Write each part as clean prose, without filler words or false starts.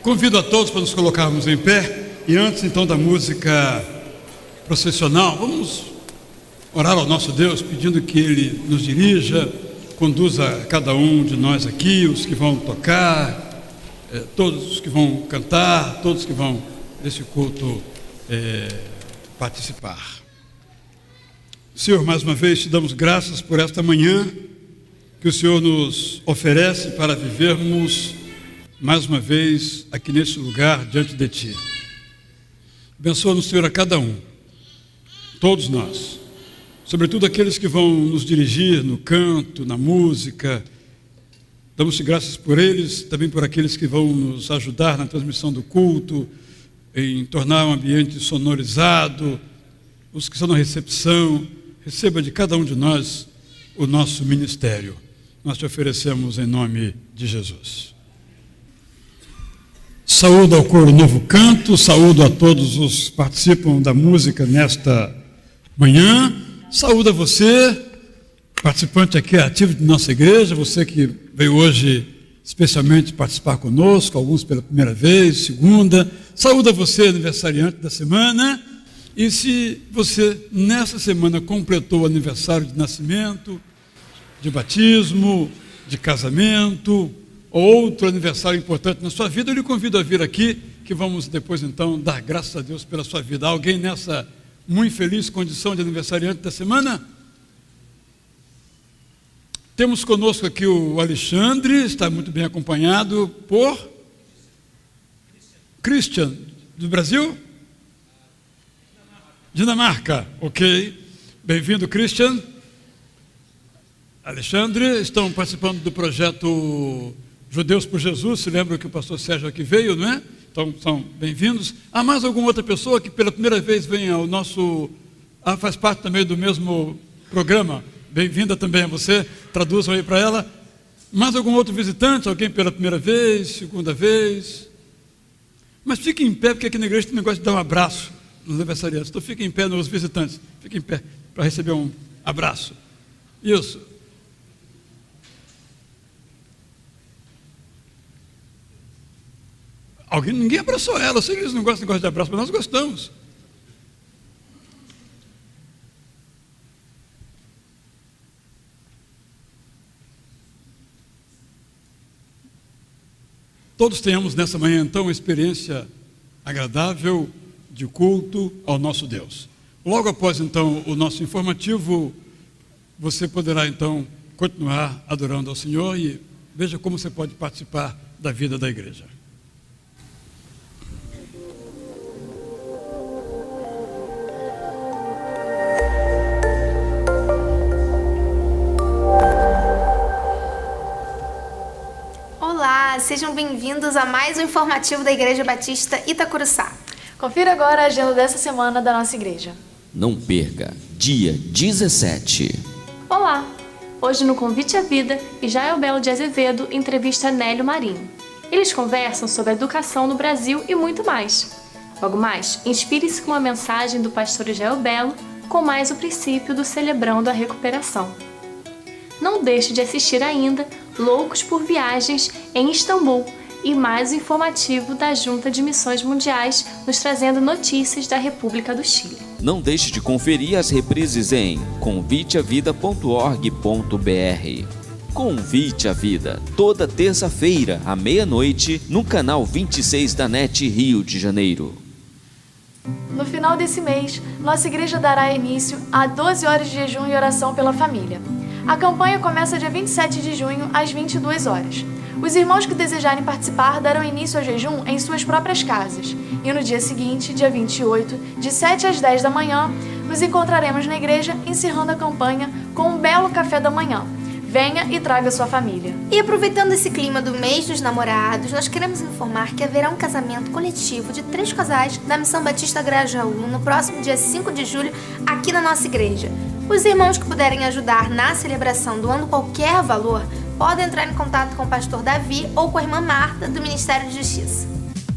Convido a todos para nos colocarmos em pé e antes então da música processional, vamos orar ao nosso Deus pedindo que Ele nos dirija, conduza cada um de nós aqui, os que vão tocar, todos os que vão cantar, todos que vão desse culto participar. Senhor, mais uma vez te damos graças por esta manhã que o Senhor nos oferece para vivermos mais uma vez aqui neste lugar diante de Ti. Abençoa-nos, Senhor, a cada um, todos nós, sobretudo aqueles que vão nos dirigir no canto, na música. Damos-te graças por eles, também por aqueles que vão nos ajudar na transmissão do culto, em tornar um ambiente sonorizado, os que estão na recepção. Receba de cada um de nós o nosso ministério. Nós te oferecemos em nome de Jesus. Saúdo ao coro Novo Canto, saúdo a todos os que participam da música nesta manhã, saúdo a você, participante aqui ativo de nossa igreja, você que veio hoje especialmente participar conosco, alguns pela primeira vez, segunda, saúdo a você, aniversariante da semana, e se você nessa semana completou o aniversário de nascimento, de batismo, de casamento, outro aniversário importante na sua vida, eu lhe convido a vir aqui, que vamos depois então dar graças a Deus pela sua vida. Alguém nessa muito feliz condição de aniversariante da semana? Temos conosco aqui o Alexandre, está muito bem acompanhado por Christian, do Brasil? Dinamarca, ok. Bem-vindo, Christian. Alexandre, estão participando do projeto Judeus por Jesus, se lembra que o pastor Sérgio aqui veio, não é? Então, são bem-vindos. Há mais alguma outra pessoa que pela primeira vez vem ao nosso... faz parte também do mesmo programa? Bem-vinda também a você, traduzam aí para ela. Mais algum outro visitante? Alguém pela primeira vez, segunda vez? Mas fique em pé, porque aqui na igreja tem negócio de dar um abraço nos aniversariantes. Então fique em pé nos visitantes, fique em pé para receber um abraço. Isso. Ninguém abraçou ela, eu sei que eles não gostam de negócio de abraço, mas nós gostamos. Todos tenhamos nessa manhã, então, uma experiência agradável de culto ao nosso Deus. Logo após, então, o nosso informativo, você poderá, então, continuar adorando ao Senhor e veja como você pode participar da vida da igreja. Olá, sejam bem-vindos a mais um informativo da Igreja Batista Itacuruçá. Confira agora a agenda dessa semana da nossa igreja. Não perca, dia 17. Olá! Hoje no Convite à Vida, Jael Belo de Azevedo entrevista Nélio Marinho. Eles conversam sobre a educação no Brasil e muito mais. Logo mais, inspire-se com uma mensagem do pastor Jael Belo com mais o princípio do Celebrando a Recuperação. Não deixe de assistir ainda Loucos por Viagens em Istambul e mais o informativo da Junta de Missões Mundiais nos trazendo notícias da República do Chile. Não deixe de conferir as reprises em conviteavida.org.br. Convite à Vida, toda terça-feira à meia-noite no canal 26 da NET Rio de Janeiro. No final desse mês, nossa igreja dará início a 12 horas de jejum e oração pela família. A campanha começa dia 27 de junho, às 22 horas. Os irmãos que desejarem participar darão início ao jejum em suas próprias casas. E no dia seguinte, dia 28, de 7 às 10 da manhã, nos encontraremos na igreja encerrando a campanha com um belo café da manhã. Venha e traga sua família. E aproveitando esse clima do mês dos namorados, nós queremos informar que haverá um casamento coletivo de 3 casais da Missão Batista Grajaú no próximo dia 5 de julho, aqui na nossa igreja. Os irmãos que puderem ajudar na celebração doando qualquer valor, podem entrar em contato com o pastor Davi ou com a irmã Marta, do Ministério de Justiça.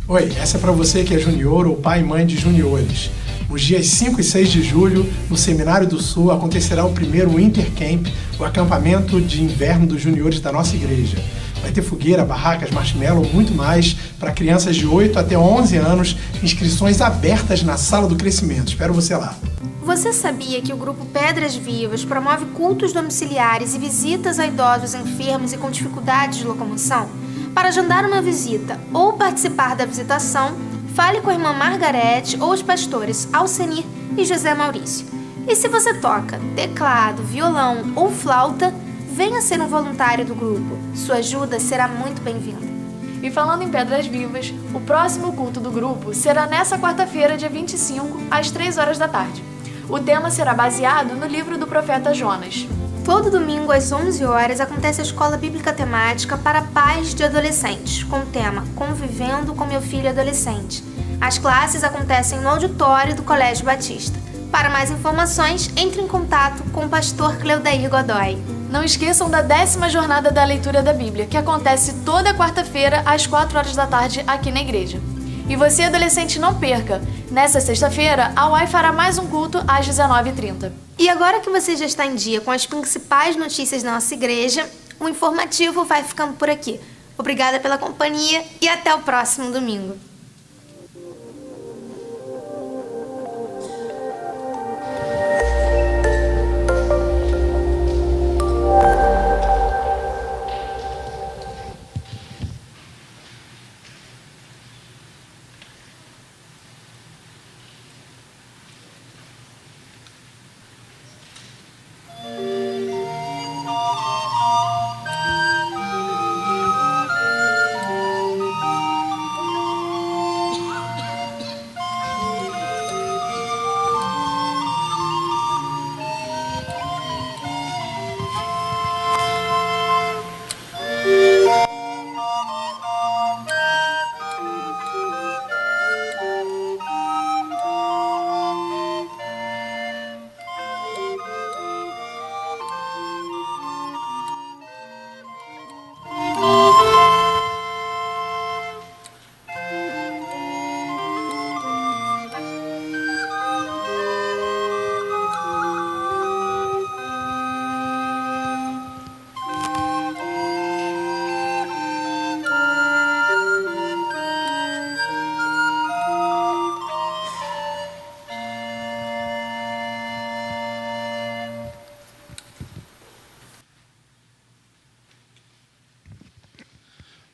Oi, essa é para você que é junior ou pai e mãe de juniores. Os dias 5 e 6 de julho, no Seminário do Sul, acontecerá o primeiro Winter Camp, o acampamento de inverno dos juniores da nossa igreja. Vai ter fogueira, barracas, marshmallow, muito mais para crianças de 8 até 11 anos. Inscrições abertas na Sala do Crescimento. Espero você lá. Você sabia que o grupo Pedras Vivas promove cultos domiciliares e visitas a idosos enfermos e com dificuldades de locomoção? Para agendar uma visita ou participar da visitação, fale com a irmã Margarete ou os pastores Alcenir e José Maurício. E se você toca teclado, violão ou flauta, venha ser um voluntário do grupo. Sua ajuda será muito bem-vinda. E falando em Pedras Vivas, o próximo culto do grupo será nessa quarta-feira, dia 25, às 3 horas da tarde. O tema será baseado no livro do profeta Jonas. Todo domingo, às 11 horas, acontece a Escola Bíblica Temática para pais de adolescentes, com o tema Convivendo com Meu Filho Adolescente. As classes acontecem no auditório do Colégio Batista. Para mais informações, entre em contato com o pastor Cleudair Godoy. Não esqueçam da 10ª jornada da leitura da Bíblia, que acontece toda quarta-feira, às 4 horas da tarde, aqui na igreja. E você, adolescente, não perca! Nesta sexta-feira, a UAI fará mais um culto às 19h30. E agora que você já está em dia com as principais notícias da nossa igreja, o informativo vai ficando por aqui. Obrigada pela companhia e até o próximo domingo.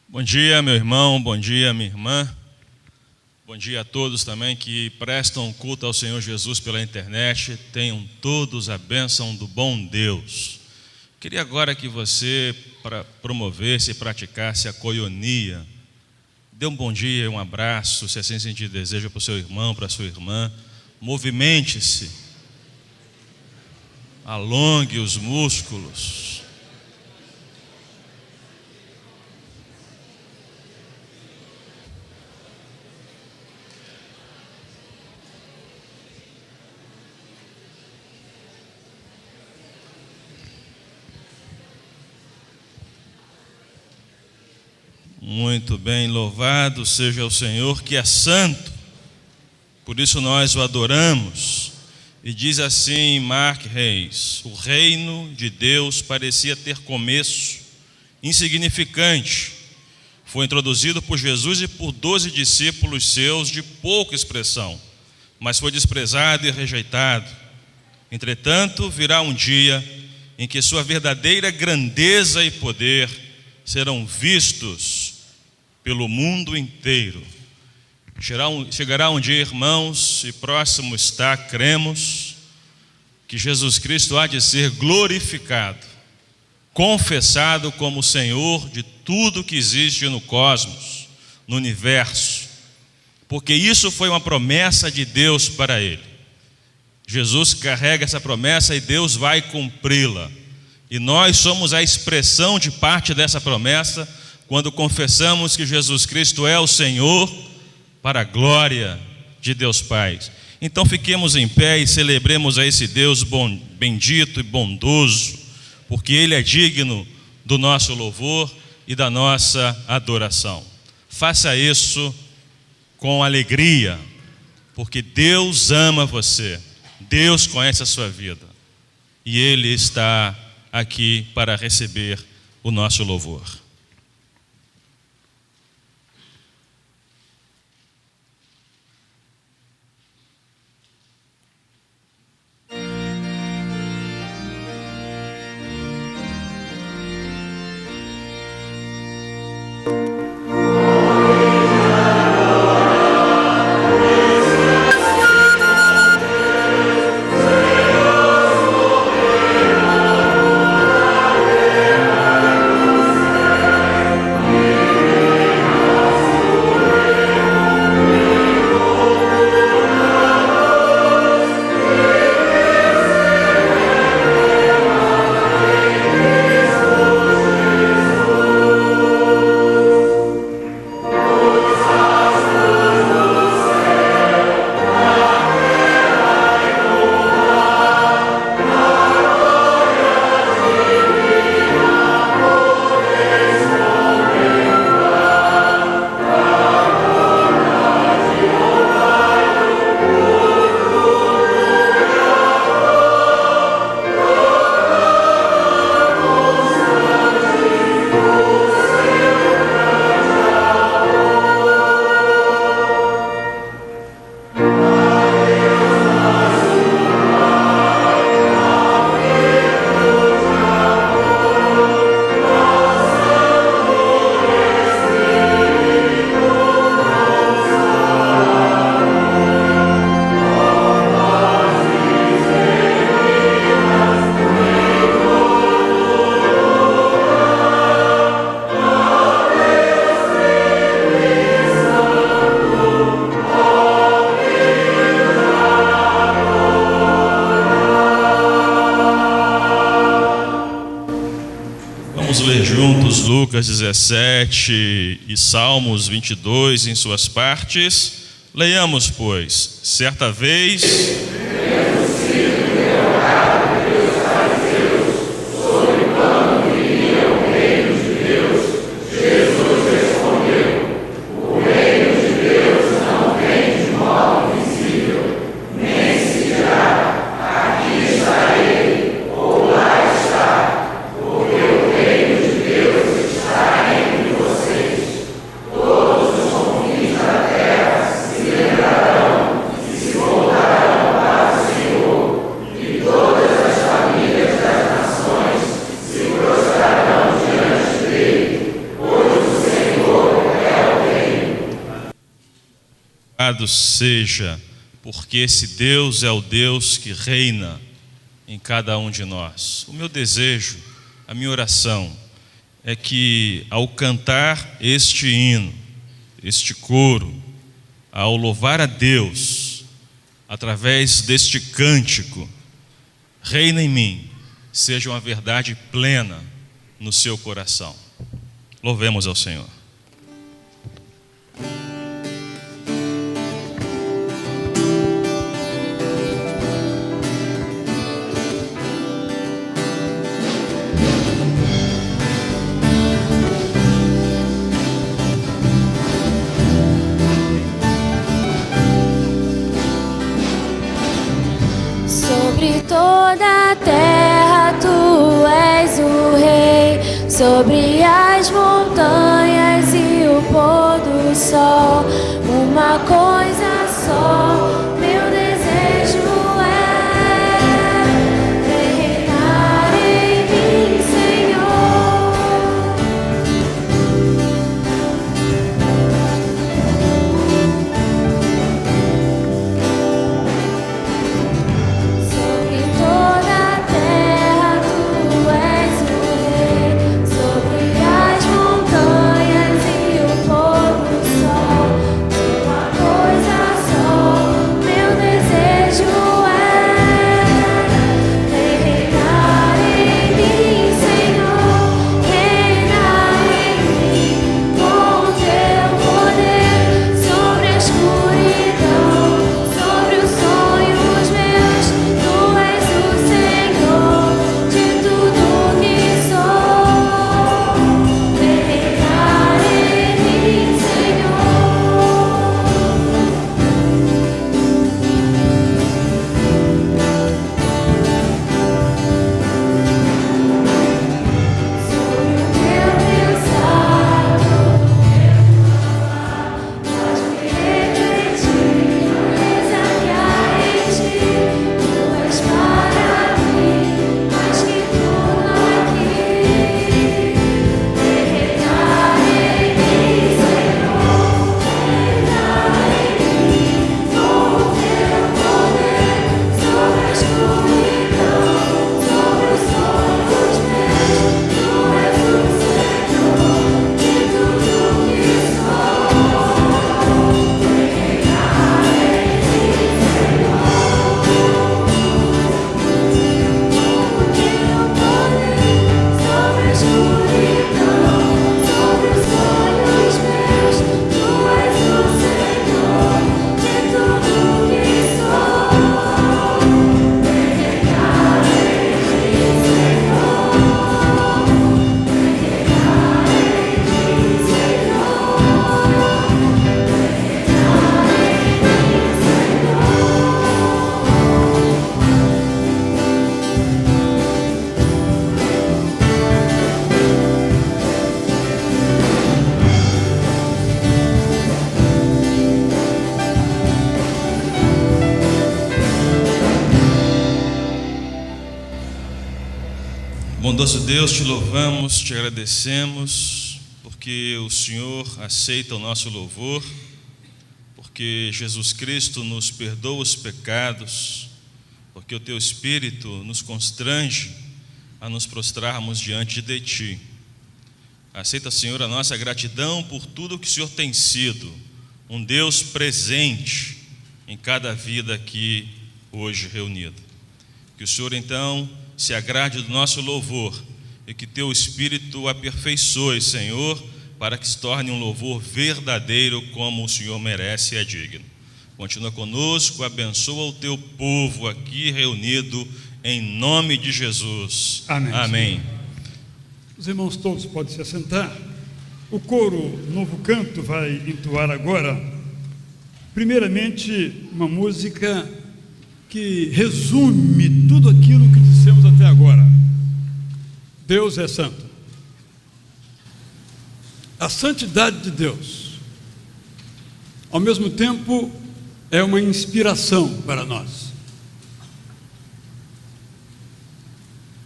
Bom dia, meu irmão, bom dia, minha irmã. Bom dia a todos também que prestam culto ao Senhor Jesus pela internet. Tenham todos a bênção do bom Deus. Queria agora que você promovesse e praticasse a coionia. Dê um bom dia e um abraço, se assim sentir desejo, para o seu irmão, para a sua irmã. Movimente-se. Alongue os músculos. Muito bem, louvado seja o Senhor que é santo, por isso nós o adoramos. E diz assim Mark Reis: o reino de Deus parecia ter começo, insignificante. Foi introduzido por Jesus e por 12 discípulos seus de pouca expressão, mas foi desprezado e rejeitado. Entretanto, virá um dia em que sua verdadeira grandeza e poder serão vistos pelo mundo inteiro. Chegará um dia, irmãos, e próximo está, cremos, que Jesus Cristo há de ser glorificado, confessado como Senhor de tudo que existe no cosmos, no universo, porque isso foi uma promessa de Deus para ele. Jesus carrega essa promessa e Deus vai cumpri-la. E nós somos a expressão de parte dessa promessa quando confessamos que Jesus Cristo é o Senhor, para a glória de Deus Pai. Então fiquemos em pé e celebremos a esse Deus bendito e bondoso, porque Ele é digno do nosso louvor e da nossa adoração. Faça isso com alegria, porque Deus ama você, Deus conhece a sua vida, e Ele está aqui para receber o nosso louvor. Lucas 17 e Salmos 22 em suas partes. Leiamos, pois. Certa vez, louvado seja, porque esse Deus é o Deus que reina em cada um de nós. O meu desejo, a minha oração, é que ao cantar este hino, este coro, ao louvar a Deus, através deste cântico, reina em mim, seja uma verdade plena no seu coração. Louvemos ao Senhor. Sobre toda a terra tu és o rei, sobre as montanhas e o pôr do sol, uma coisa só, meu desejo é reinar em mim, Senhor. Sobre toda a terra tu és o rei, sobre as montanhas e o pôr do sol, uma coisa só, meu desejo é reinar em mim, Senhor, reinar em mim com teu poder sobre a escuridão, sobre os sonhos meus. Tu és o Senhor de tudo que sou, reinar em mim, Senhor. Sobre o meu pensar, faz-me refletir, examiar em ti. Tu és para mim mais que tudo aqui. Reinar em mim, Senhor, reinar em mim com teu poder sobre a escuridão, sobre os sonhos meus. Tu és o Senhor de tudo que sou, reinar em mim, Senhor, com teu poder sobre a escuridão, sobre os sonhos meus. Tu és o Senhor de tudo que sou, reinar em mim, Senhor, reinar em mim, Senhor, Bondoso Deus, te louvamos, te agradecemos, porque o Senhor aceita o nosso louvor, porque Jesus Cristo nos perdoa os pecados, porque o teu Espírito nos constrange a nos prostrarmos diante de ti. Aceita, Senhor, a nossa gratidão por tudo que o Senhor tem sido, um Deus presente em cada vida aqui hoje reunida. Que o Senhor, então, se agrade do nosso louvor e que teu Espírito o aperfeiçoe, Senhor, para que se torne um louvor verdadeiro como o Senhor merece e é digno. Continua conosco, abençoa o teu povo aqui reunido, em nome de Jesus. Amém. Amém. Os irmãos todos podem se assentar. O coro Novo Canto vai entoar agora, primeiramente, uma música que resume tudo aquilo que dissemos até agora. Deus é santo. A santidade de Deus, ao mesmo tempo, é uma inspiração para nós.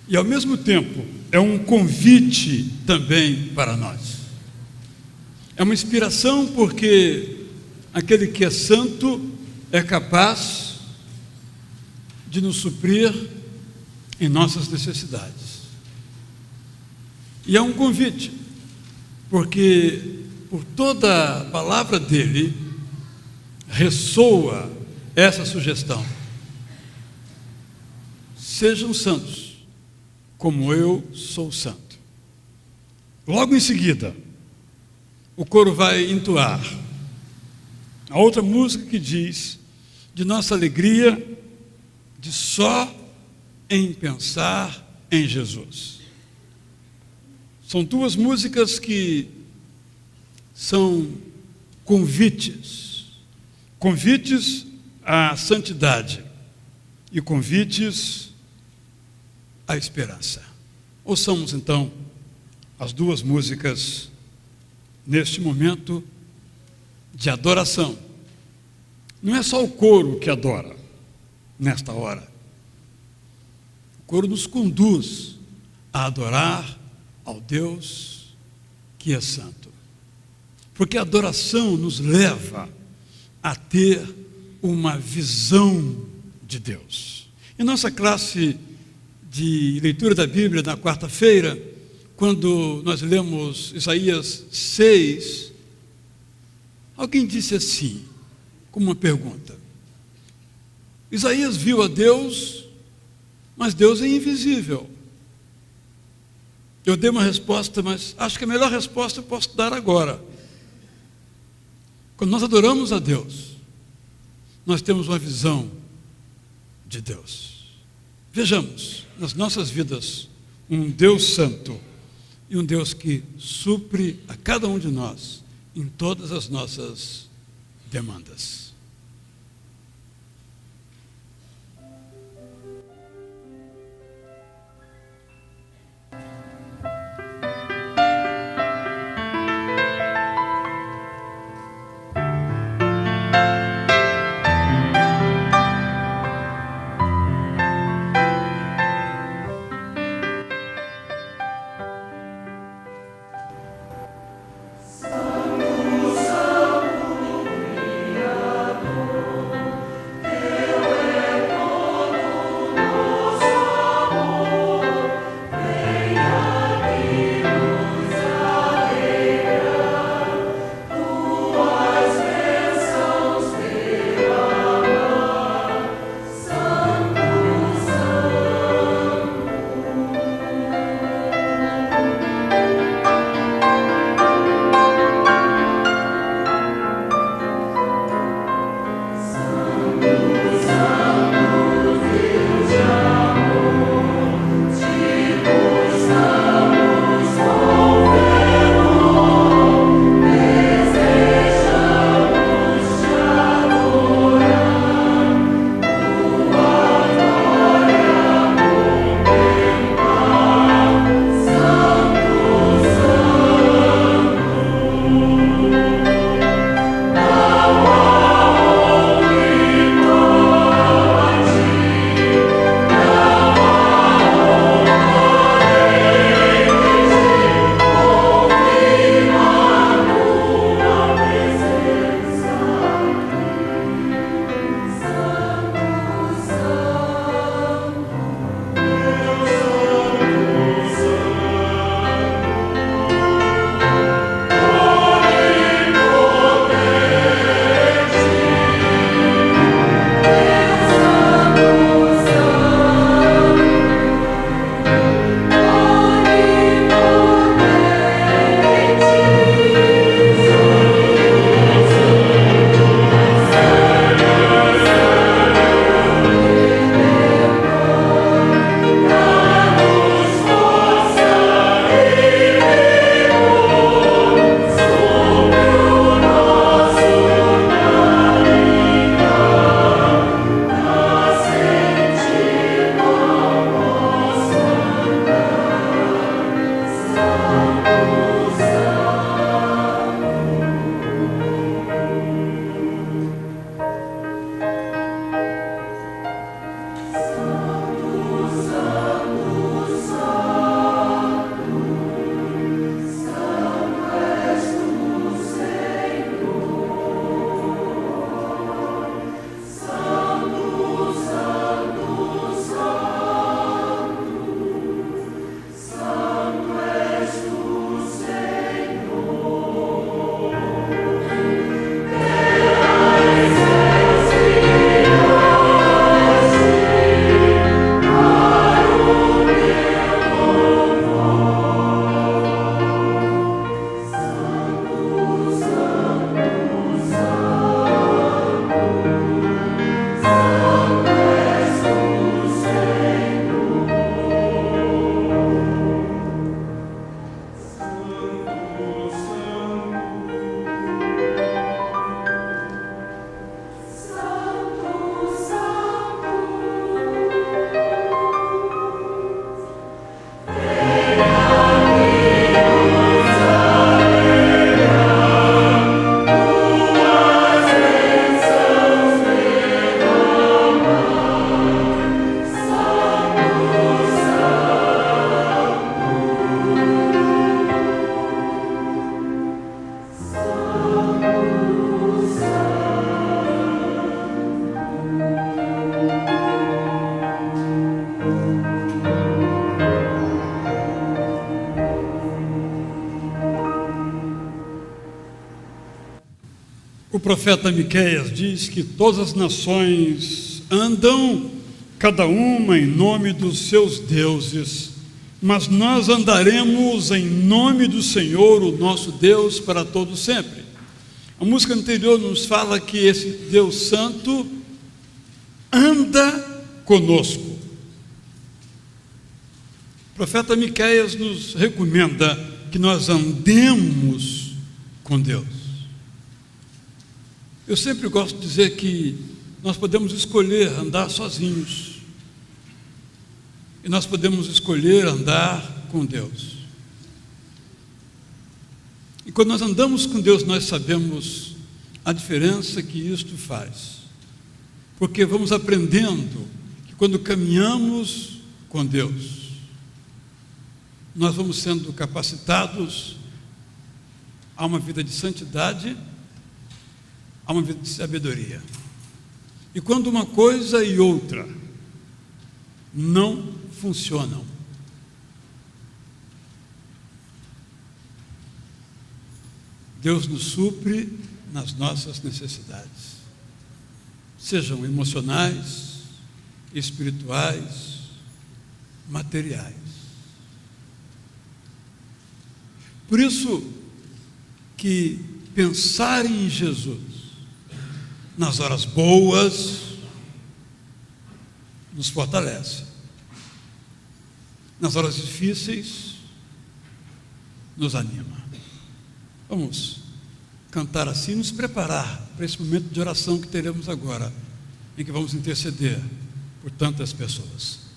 E, ao mesmo tempo, é um convite também para nós. É uma inspiração porque aquele que é santo é capaz de nos suprir em nossas necessidades. E é um convite, porque por toda a palavra dele ressoa essa sugestão: sejam santos, como eu sou santo. Logo em seguida, o coro vai entoar a outra música que diz: de nossa alegria, de só em pensar em Jesus. São duas músicas que são convites à santidade e convites à esperança. Ouçamos então as duas músicas neste momento de adoração. Não é só o coro que adora nesta hora. O coro nos conduz a adorar ao Deus que é santo. Porque a adoração nos leva a ter uma visão de Deus. Em nossa classe de leitura da Bíblia na quarta-feira, quando nós lemos Isaías 6, alguém disse assim, como uma pergunta: Isaías viu a Deus, mas Deus é invisível. Eu dei uma resposta, mas acho que a melhor resposta eu posso dar agora. Quando nós adoramos a Deus, nós temos uma visão de Deus. Vejamos nas nossas vidas um Deus santo e um Deus que supre a cada um de nós em todas as nossas demandas. Santo, Santo, O profeta Miqueias diz que todas as nações andam, cada uma em nome dos seus deuses, mas nós andaremos em nome do Senhor, o nosso Deus, para todo sempre. A música anterior nos fala que esse Deus Santo anda conosco. O profeta Miqueias nos recomenda que nós andemos com Deus. Eu sempre gosto de dizer que nós podemos escolher andar sozinhos e nós podemos escolher andar com Deus. E quando nós andamos com Deus, nós sabemos a diferença que isto faz, porque vamos aprendendo que quando caminhamos com Deus, nós vamos sendo capacitados a uma vida de santidade, a uma vida de sabedoria. E quando uma coisa e outra não funcionam, Deus nos supre nas nossas necessidades, sejam emocionais, espirituais, materiais. Por isso que pensar em Jesus nas horas boas nos fortalece, nas horas difíceis nos anima. Vamos cantar assim, nos preparar para esse momento de oração que teremos agora, em que vamos interceder por tantas pessoas.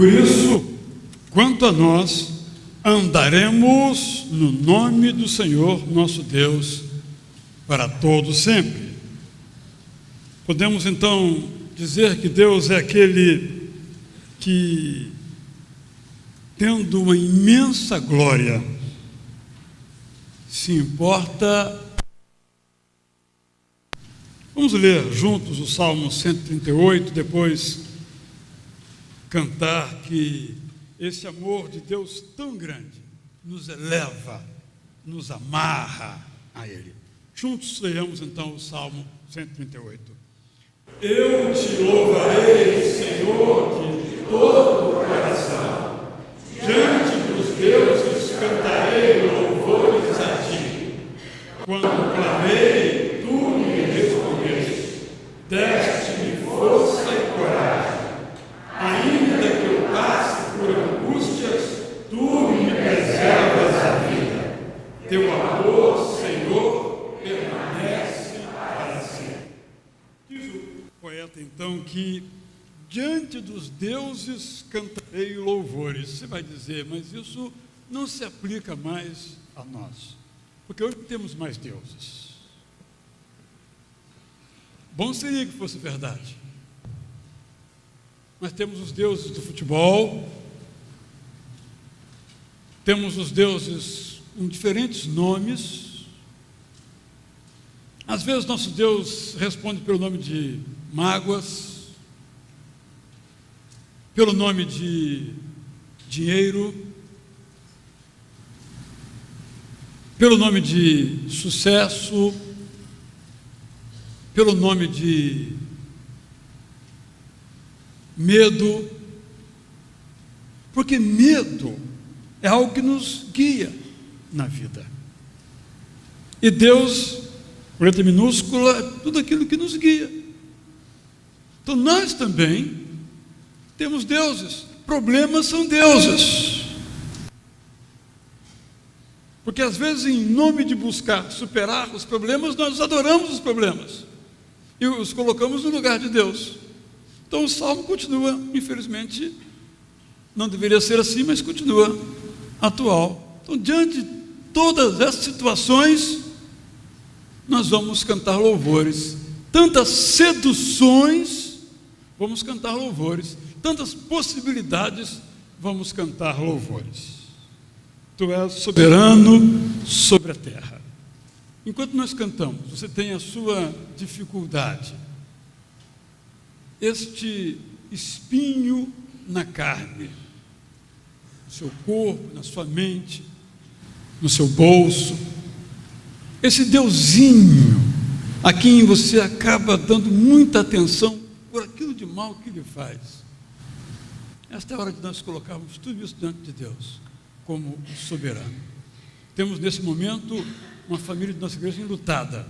Por isso, quanto a nós, andaremos no nome do Senhor nosso Deus para todo sempre. Podemos então dizer que Deus é aquele que, tendo uma imensa glória, se importa. Vamos ler juntos o Salmo 138, depois cantar que esse amor de Deus tão grande nos eleva, nos amarra a Ele. Juntos leiamos então o Salmo 138. Eu te louvarei, Senhor, de todo o coração. Diante dos deuses cantarei louvores a ti. Quando clamei, tu me respondeste. Deste-me força e coragem. Ainda que eu passe por angústias, tu me preservas a vida. Teu amor, Senhor, permanece para sempre. Diz o poeta então que diante dos deuses cantarei louvores. Você vai dizer, mas isso não se aplica mais a nós, porque hoje temos mais deuses. Bom seria que fosse verdade. Nós temos os deuses do futebol, temos os deuses com diferentes nomes. Às vezes nosso Deus responde pelo nome de mágoas, pelo nome de dinheiro, pelo nome de sucesso, pelo nome de medo, porque medo é algo que nos guia na vida. E Deus, com letra minúscula, é tudo aquilo que nos guia. Então nós também temos deuses, problemas são deuses. Porque às vezes, em nome de buscar superar os problemas, nós adoramos os problemas e os colocamos no lugar de Deus. Então o Salmo continua, infelizmente, não deveria ser assim, mas continua atual. Então, diante de todas essas situações, nós vamos cantar louvores. Tantas seduções, vamos cantar louvores. Tantas possibilidades, vamos cantar louvores. Tu és soberano sobre a terra. Enquanto nós cantamos, você tem a sua dificuldade, este espinho na carne, no seu corpo, na sua mente, no seu bolso, esse deusinho a quem você acaba dando muita atenção por aquilo de mal que ele faz. Esta é a hora de nós colocarmos tudo isso diante de Deus, como soberano. Temos nesse momento uma família de nossa igreja enlutada.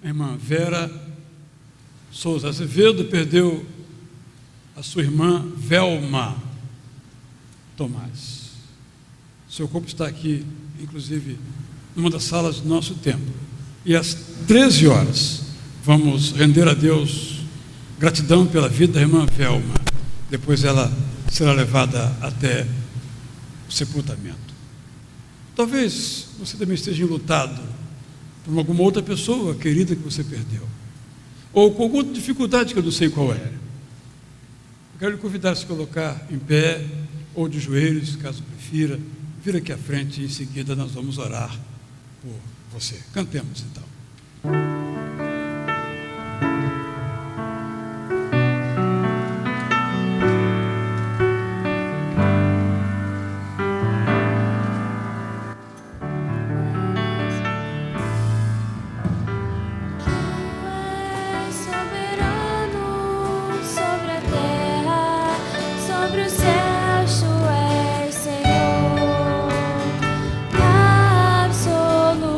A irmã Vera Souza Azevedo perdeu a sua irmã Velma Tomás. Seu corpo está aqui, inclusive, numa das salas do nosso templo. E às 13 horas vamos render a Deus gratidão pela vida da irmã Velma. Depois ela será levada até o sepultamento. Talvez você também esteja enlutado por alguma outra pessoa querida que você perdeu, ou com alguma dificuldade que eu não sei qual é. Eu quero lhe convidar a se colocar em pé ou de joelhos, caso prefira, vir aqui à frente e em seguida nós vamos orar por você. Cantemos então. Absoluto.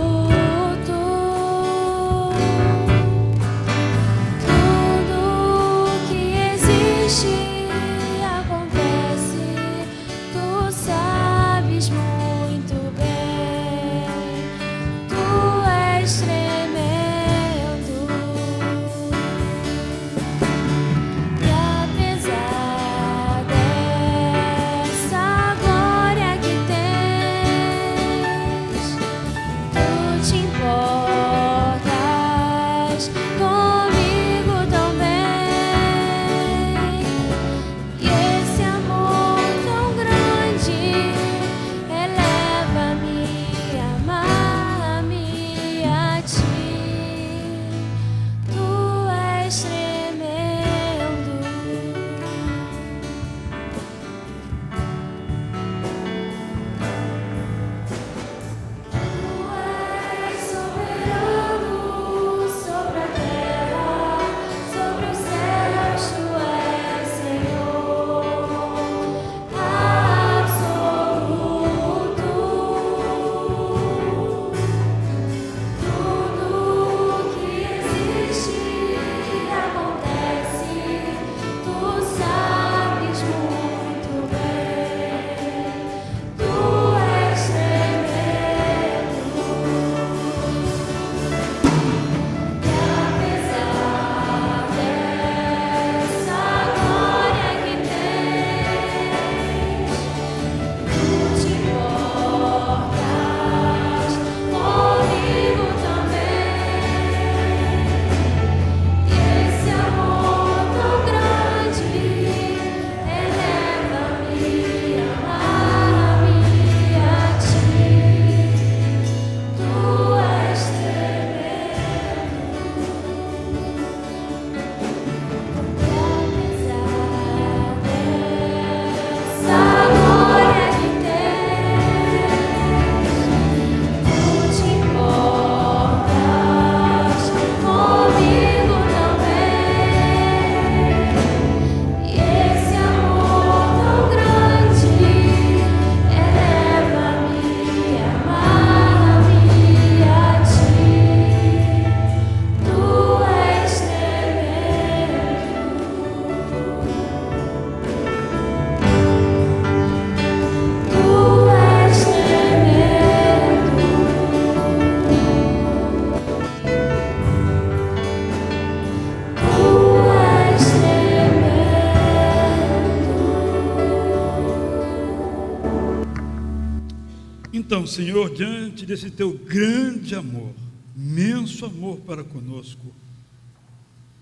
Então, Senhor, diante desse teu grande amor, imenso amor para conosco,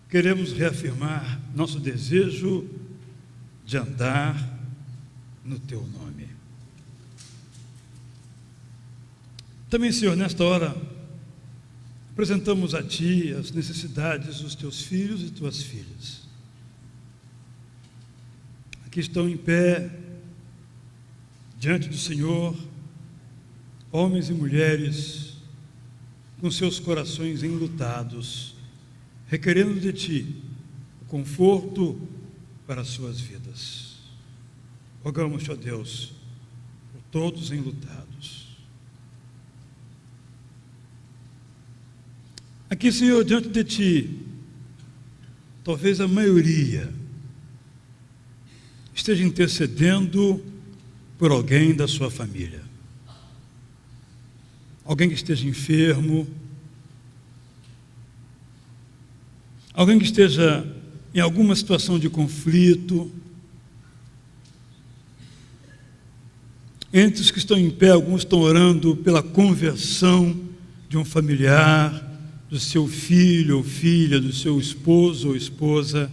queremos reafirmar nosso desejo de andar no teu nome. Também, Senhor, nesta hora, apresentamos a Ti as necessidades dos Teus filhos e Tuas filhas. Aqui estão em pé, diante do Senhor, homens e mulheres com seus corações enlutados, requerendo de Ti o conforto para as suas vidas. Rogamos-te, ó Deus, por todos enlutados. Aqui, Senhor, diante de Ti, talvez a maioria esteja intercedendo por alguém da sua família. Alguém que esteja enfermo, alguém que esteja em alguma situação de conflito. Entre os que estão em pé, alguns estão orando pela conversão de um familiar, do seu filho ou filha, do seu esposo ou esposa.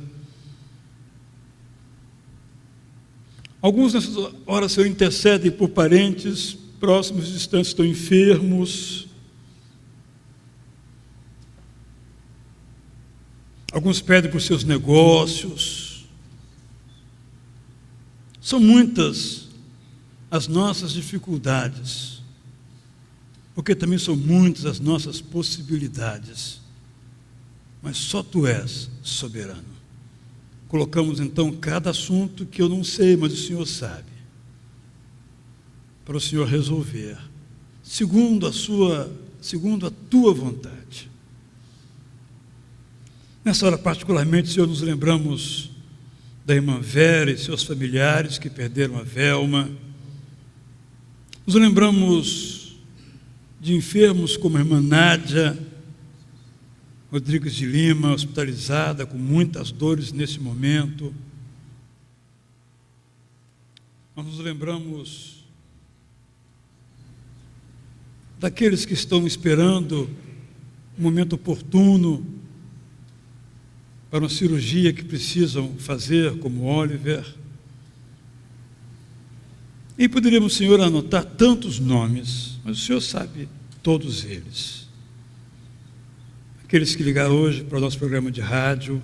Alguns nessas horas, Senhor, intercedem por parentes próximos e distantes, estão enfermos. Alguns pedem por seus negócios. São muitas as nossas dificuldades, porque também são muitas as nossas possibilidades, mas só Tu és soberano. Colocamos então cada assunto que eu não sei, mas o Senhor sabe, para o Senhor resolver, segundo a Tua vontade. Nessa hora particularmente, Senhor, nos lembramos da irmã Vera e seus familiares que perderam a Velma. Nos lembramos de enfermos como a irmã Nádia Rodrigues de Lima, hospitalizada com muitas dores nesse momento. Nós nos lembramos daqueles que estão esperando o momento oportuno para uma cirurgia que precisam fazer, como Oliver. E poderíamos, Senhor, anotar tantos nomes, mas o Senhor sabe todos eles. Aqueles que ligaram hoje para o nosso programa de rádio,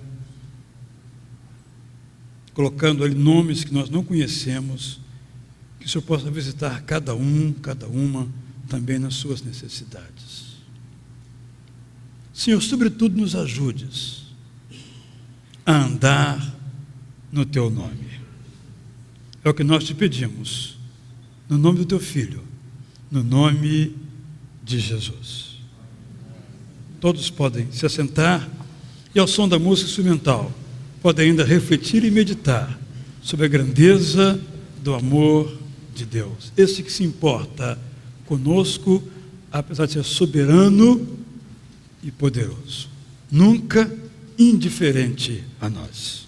colocando ali nomes que nós não conhecemos, que o Senhor possa visitar cada um, cada uma, também nas suas necessidades. Senhor, sobretudo nos ajudes a andar no Teu nome. É o que nós te pedimos, no nome do Teu Filho, no nome de Jesus. Todos podem se assentar e, ao som da música instrumental, podem ainda refletir e meditar sobre a grandeza do amor de Deus. Esse que se importa conosco, apesar de ser soberano e poderoso, nunca indiferente a nós.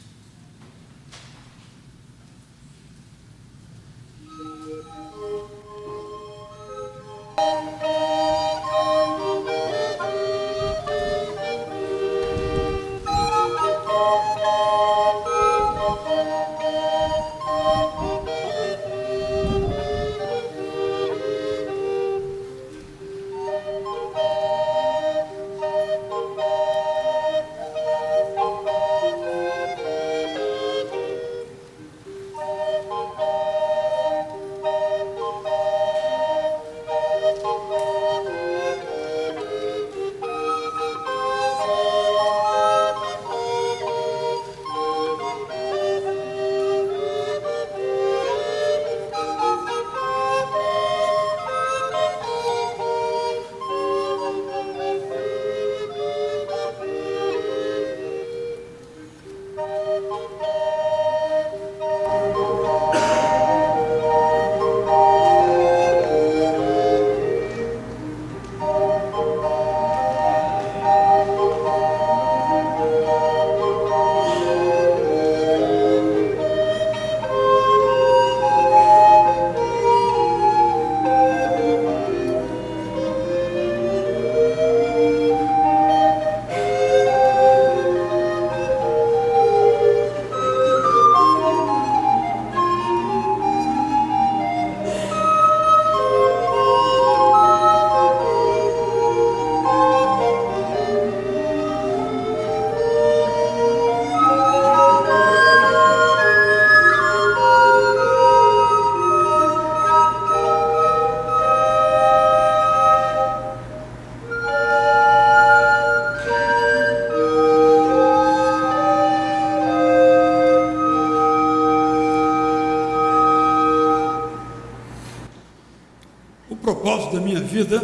da minha vida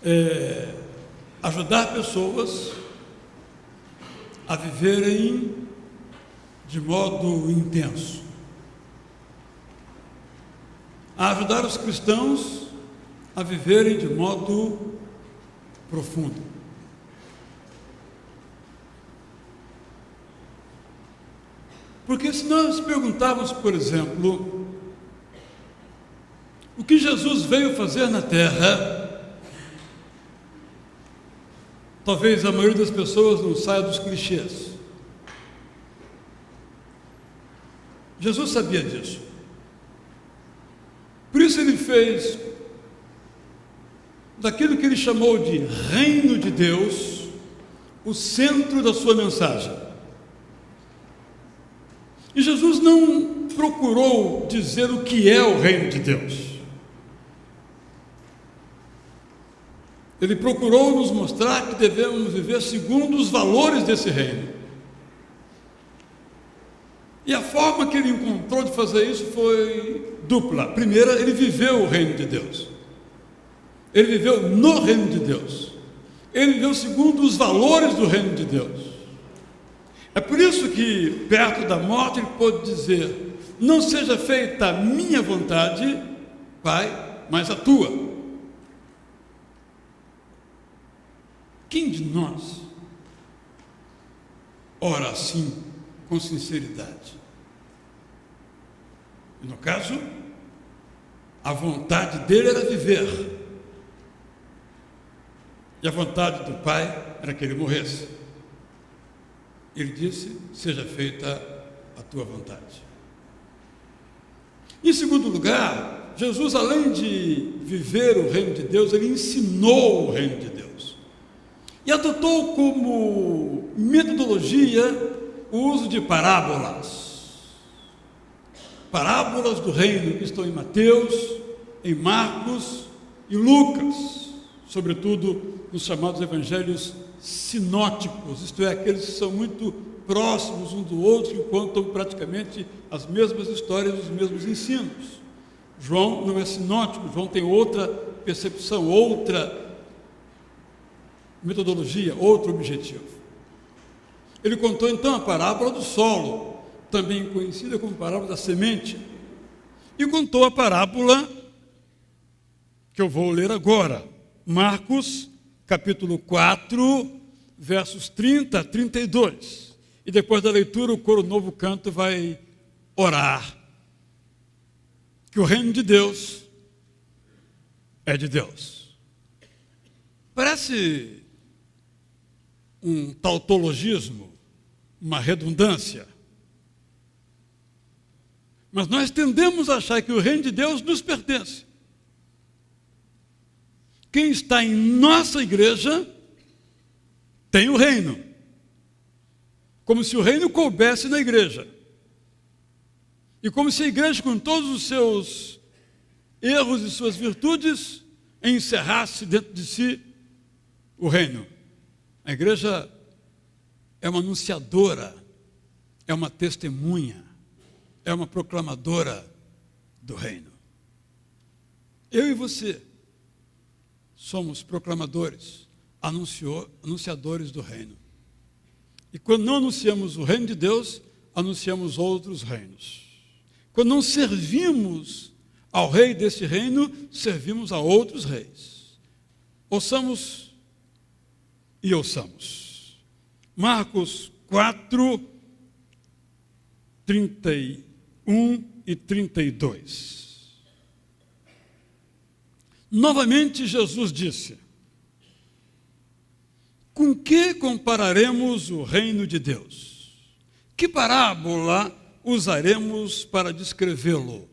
é ajudar pessoas a viverem de modo intenso, a ajudar os cristãos a viverem de modo profundo. Porque se nós perguntarmos, por exemplo, o que Jesus veio fazer na terra, talvez a maioria das pessoas não saia dos clichês. Jesus sabia disso. Por isso ele fez daquilo que ele chamou de reino de Deus o centro da sua mensagem. E Jesus não procurou dizer o que é o reino de Deus. Ele procurou nos mostrar que devemos viver segundo os valores desse reino. E a forma que ele encontrou de fazer isso foi dupla. Primeira, ele viveu o reino de Deus. Ele viveu no reino de Deus. Ele viveu segundo os valores do reino de Deus. É por isso que, perto da morte, ele pôde dizer: não seja feita a minha vontade, Pai, mas a tua. Quem de nós ora assim, com sinceridade? E no caso, a vontade dele era viver. E a vontade do Pai era que ele morresse. Ele disse: seja feita a tua vontade. Em segundo lugar, Jesus, além de viver o reino de Deus, ele ensinou o reino de Deus. E adotou como metodologia o uso de parábolas. Parábolas do reino que estão em Mateus, em Marcos e Lucas, sobretudo nos chamados evangelhos sinóticos, isto é, aqueles que são muito próximos um do outro e contam praticamente as mesmas histórias, os mesmos ensinos. João não é sinótico, João tem outra percepção, outra metodologia, outro objetivo. Ele contou então a parábola do solo, também conhecida como parábola da semente, e contou a parábola que eu vou ler agora, Marcos, capítulo 4, versos 30 a 32. E depois da leitura, o coro Novo Canto vai orar que o reino de Deus é de Deus. Parece um tautologismo, uma redundância. Mas nós tendemos a achar que o reino de Deus nos pertence. Quem está em nossa igreja tem o reino. Como se o reino coubesse na igreja. E como se a igreja, com todos os seus erros e suas virtudes, encerrasse dentro de si o reino. A igreja é uma anunciadora, é uma testemunha, é uma proclamadora do reino. Eu e você somos proclamadores, anunciadores do reino. E quando não anunciamos o reino de Deus, anunciamos outros reinos. Quando não servimos ao rei desse reino, servimos a outros reis. Ouçamos e ouçamos. Marcos 4, 31 e 32. Novamente Jesus disse: com que compararemos o reino de Deus? Que parábola usaremos para descrevê-lo?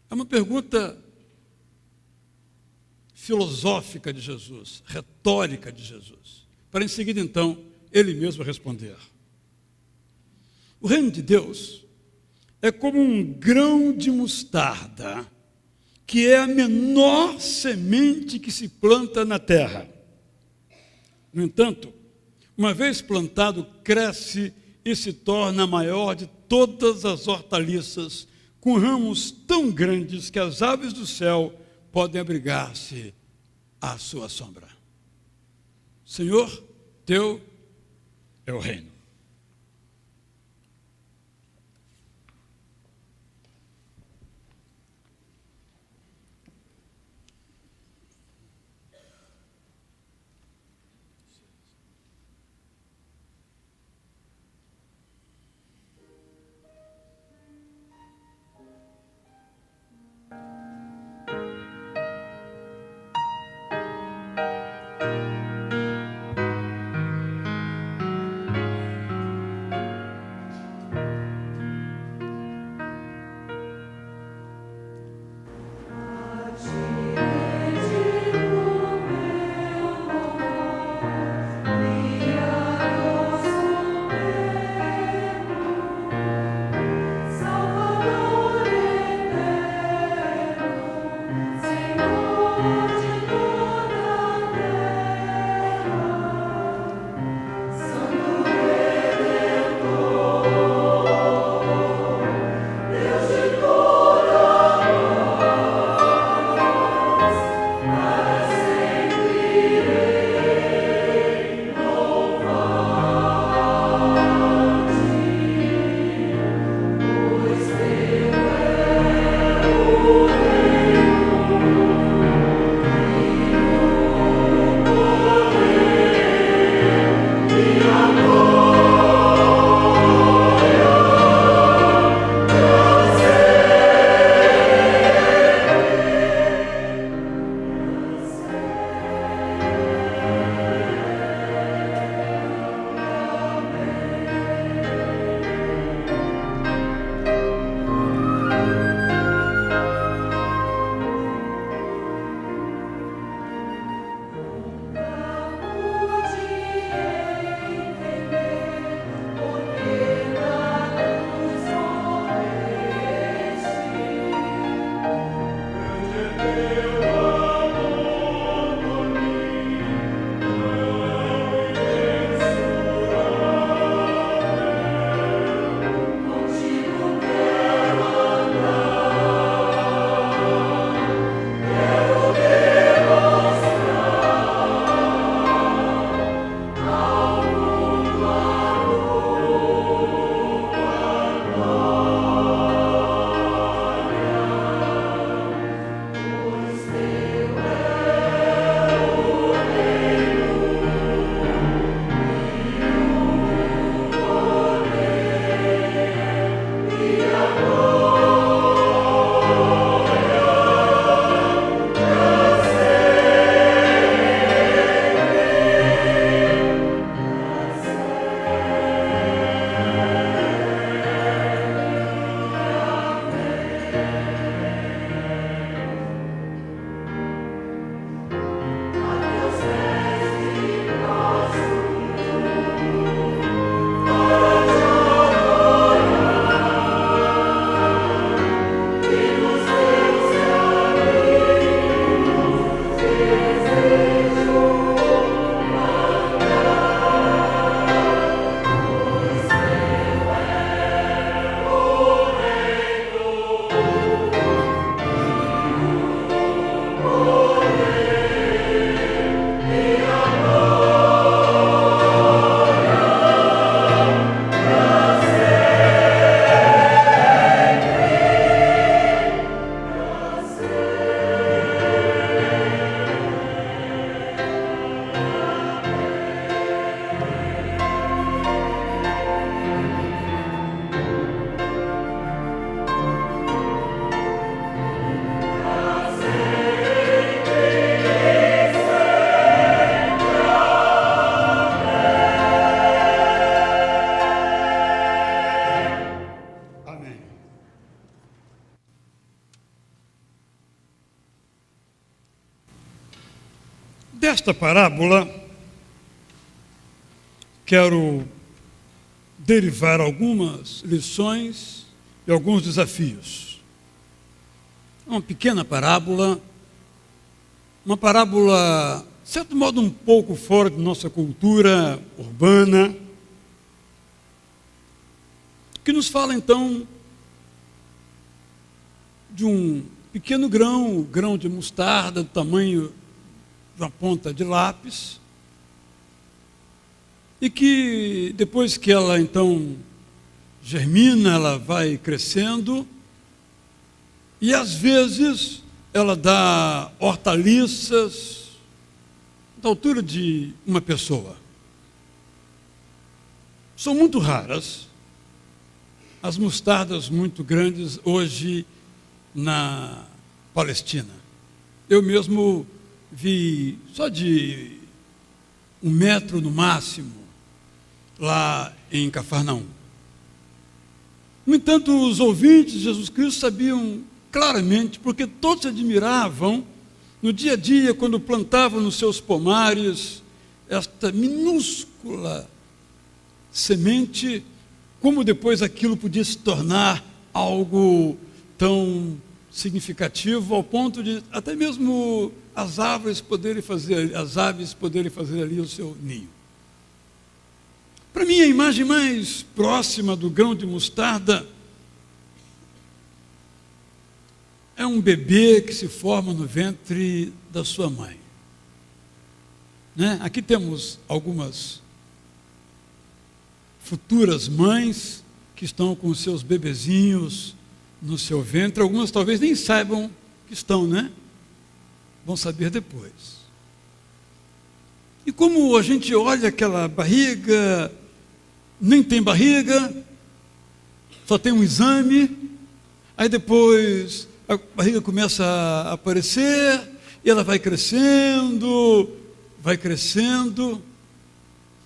É uma pergunta filosófica de Jesus, retórica de Jesus, para em seguida então ele mesmo responder. O reino de Deus é como um grão de mostarda, que é a menor semente que se planta na terra. No entanto, uma vez plantado, cresce e se torna a maior de todas as hortaliças, com ramos tão grandes que as aves do céu podem abrigar-se à sua sombra. Senhor, teu é o reino. Desta parábola, quero derivar algumas lições e alguns desafios. Uma pequena parábola, uma parábola, de certo modo, um pouco fora de nossa cultura urbana, que nos fala, então, de um pequeno grão, o grão de mostarda, do tamanho de uma ponta de lápis, e que depois que ela então germina, ela vai crescendo, e às vezes ela dá hortaliças da altura de uma pessoa. São muito raras as mostardas muito grandes hoje na Palestina. Eu mesmo vi só de 1 metro no máximo lá em Cafarnaum. No entanto, os ouvintes de Jesus Cristo sabiam claramente, porque todos se admiravam no dia a dia, quando plantavam nos seus pomares esta minúscula semente, como depois aquilo podia se tornar algo tão significativo, ao ponto de até mesmo as aves poderem fazer ali o seu ninho. Para mim, a imagem mais próxima do grão de mostarda é um bebê que se forma no ventre da sua mãe. Né? Aqui temos algumas futuras mães que estão com os seus bebezinhos no seu ventre. Algumas talvez nem saibam que estão, né? Vão saber depois. E como a gente olha aquela barriga, nem tem barriga, só tem um exame, aí depois a barriga começa a aparecer, e ela vai crescendo,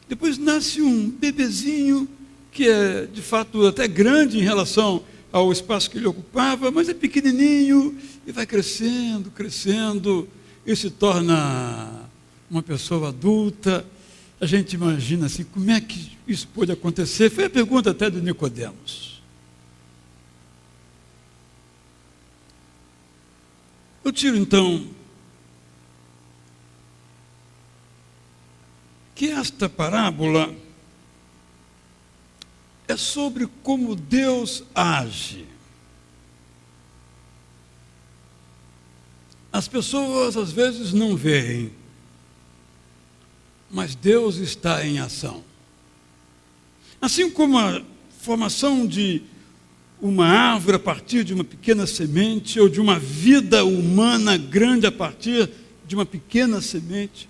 depois nasce um bebezinho, que é de fato até grande em relação ao espaço que ele ocupava, mas é pequenininho, e vai crescendo, e se torna uma pessoa adulta. A gente imagina assim, como é que isso pode acontecer? Foi a pergunta até do Nicodemos. Eu tiro então que esta parábola é sobre como Deus age. As pessoas às vezes não veem, mas Deus está em ação. Assim como a formação de uma árvore a partir de uma pequena semente, ou de uma vida humana grande a partir de uma pequena semente,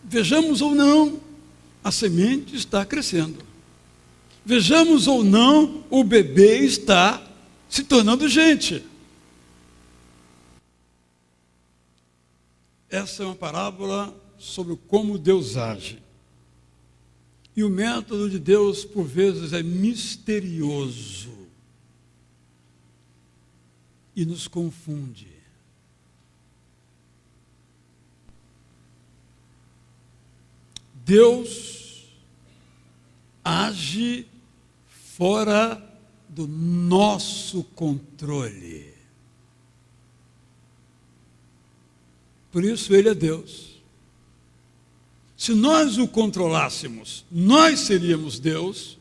vejamos ou não, a semente está crescendo. Vejamos ou não, o bebê está se tornando gente. Essa é uma parábola sobre como Deus age. E o método de Deus, por vezes, é misterioso e nos confunde. Deus age fora do nosso controle. Por isso Ele é Deus. Se nós o controlássemos, nós seríamos Deus,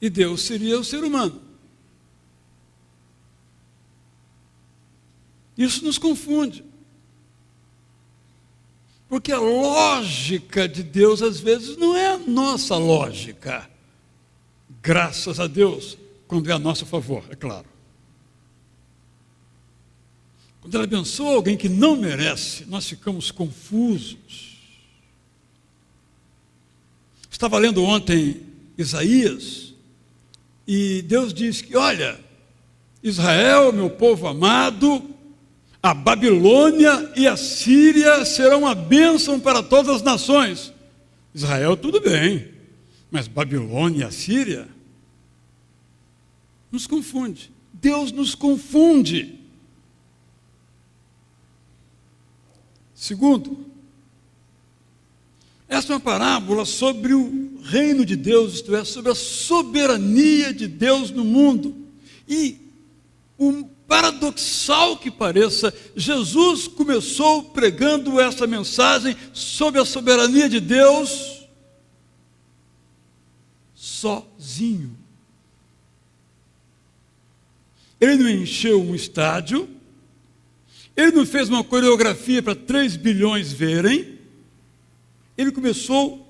e Deus seria o ser humano. Isso nos confunde. Porque a lógica de Deus, às vezes, não é a nossa lógica. Graças a Deus, quando é a nosso favor, é claro. Quando Ele abençoa alguém que não merece, nós ficamos confusos. Estava lendo ontem Isaías, e Deus diz que, olha, Israel, meu povo amado, a Babilônia e a Síria serão a bênção para todas as nações. Israel, tudo bem, mas Babilônia e a Síria nos confunde. Deus nos confunde. Segundo, essa é uma parábola sobre o reino de Deus, isto é, sobre a soberania de Deus no mundo. E paradoxal que pareça, Jesus começou pregando essa mensagem sobre a soberania de Deus sozinho. ele não encheu um estádio, ele não fez uma coreografia para 3 bilhões verem, ele começou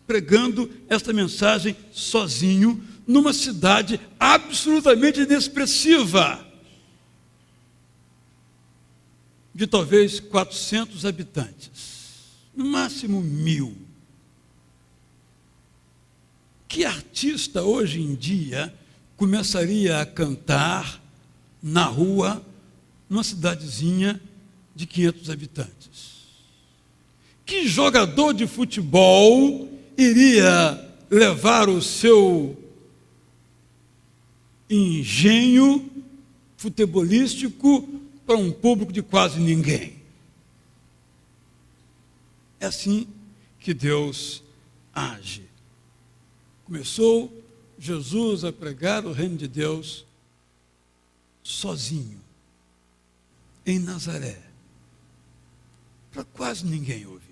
pregando esta mensagem sozinho, numa cidade absolutamente inexpressiva, de talvez 400 habitantes, no máximo 1000. Que artista hoje em dia começaria a cantar na rua, numa cidadezinha de 500 habitantes? Que jogador de futebol iria levar o seu engenho futebolístico para um público de quase ninguém? É assim que Deus age. Começou Jesus a pregar o reino de Deus sozinho, em Nazaré, para quase ninguém ouvir.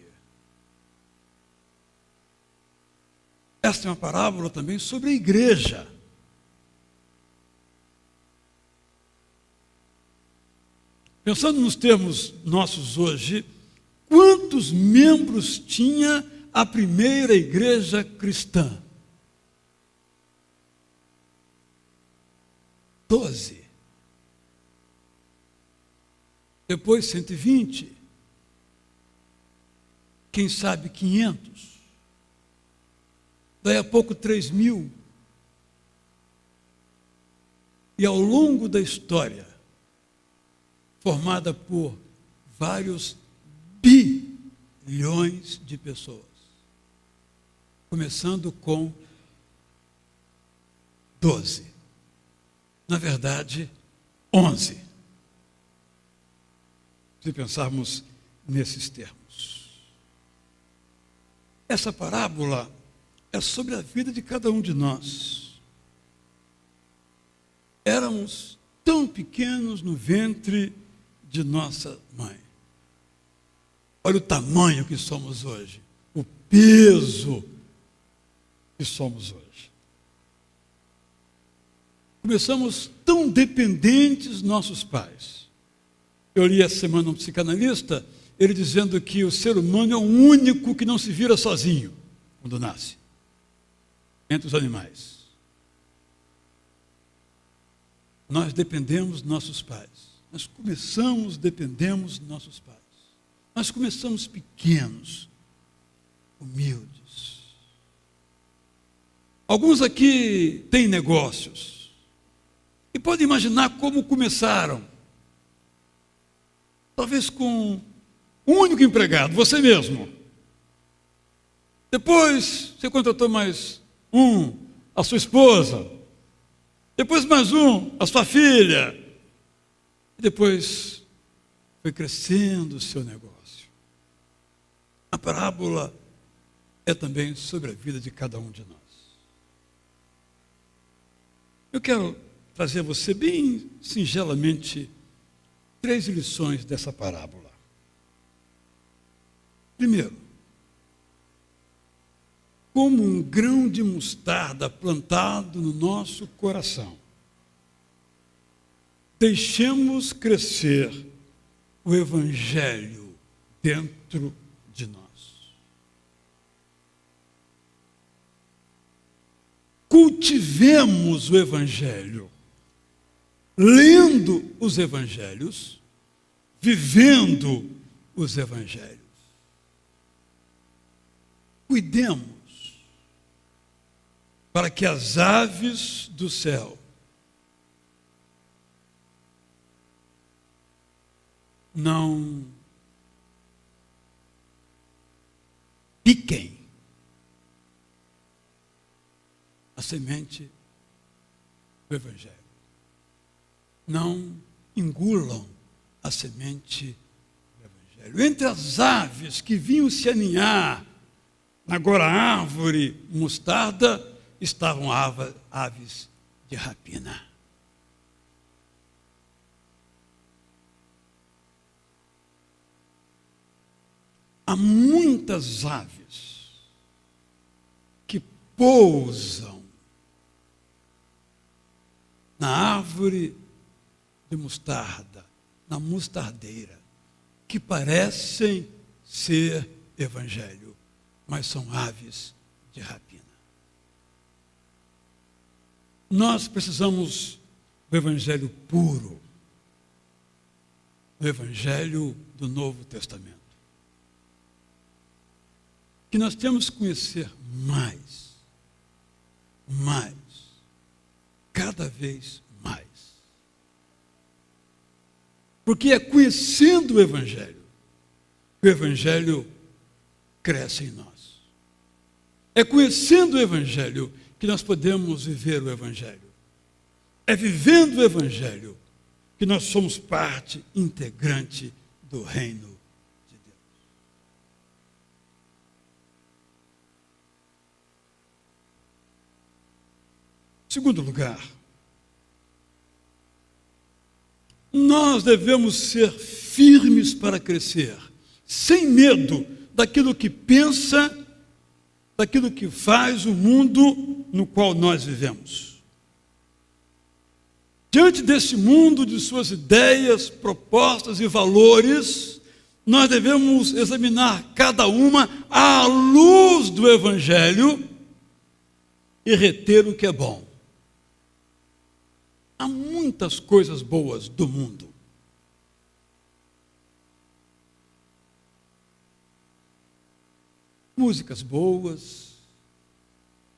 Esta é uma parábola também sobre a igreja. Pensando nos termos nossos hoje, quantos membros tinha a primeira igreja cristã? 12. Depois 120. Quem sabe 500. Daí a pouco 3.000. E ao longo da história, formada por vários bilhões de pessoas, começando com 12. Na verdade, 11. Se pensarmos nesses termos. Essa parábola é sobre a vida de cada um de nós. Éramos tão pequenos no ventre de nossa mãe. Olha o tamanho que somos hoje, o peso que somos hoje. Começamos tão dependentes dos nossos pais. Eu li essa semana um psicanalista, ele dizendo que o ser humano é o único que não se vira sozinho quando nasce, entre os animais. Nós dependemos dos nossos pais. Nós dependemos dos nossos pais. Nós começamos pequenos, humildes. Alguns aqui têm negócios. E podem imaginar como começaram. Talvez com um único empregado, você mesmo. Depois você contratou mais um, a sua esposa. Depois mais um, a sua filha. E depois foi crescendo o seu negócio. A parábola é também sobre a vida de cada um de nós. Eu quero trazer a você bem singelamente 3 lições dessa parábola. Primeiro, como um grão de mostarda plantado no nosso coração, deixemos crescer o Evangelho dentro de nós. Cultivemos o Evangelho, lendo os Evangelhos, vivendo os Evangelhos. Cuidemos para que as aves do céu não piquem a semente do Evangelho. Não engulam a semente do Evangelho. Entre as aves que vinham se aninhar na agora árvore mostarda, estavam aves de rapina. Há muitas aves que pousam na árvore de mostarda, na mostardeira, que parecem ser evangelho, mas são aves de rapina. Nós precisamos do evangelho puro, do evangelho do Novo Testamento, que nós temos que conhecer mais, cada vez mais. Porque é conhecendo o evangelho que o evangelho cresce em nós. É conhecendo o evangelho que nós podemos viver o evangelho. É vivendo o evangelho que nós somos parte integrante do reino de Deus. Segundo lugar, nós devemos ser firmes para crescer, sem medo daquilo que pensa, daquilo que faz o mundo no qual nós vivemos. Diante desse mundo, de suas ideias, propostas e valores, nós devemos examinar cada uma à luz do Evangelho e reter o que é bom. Há muitas coisas boas do mundo. Músicas boas,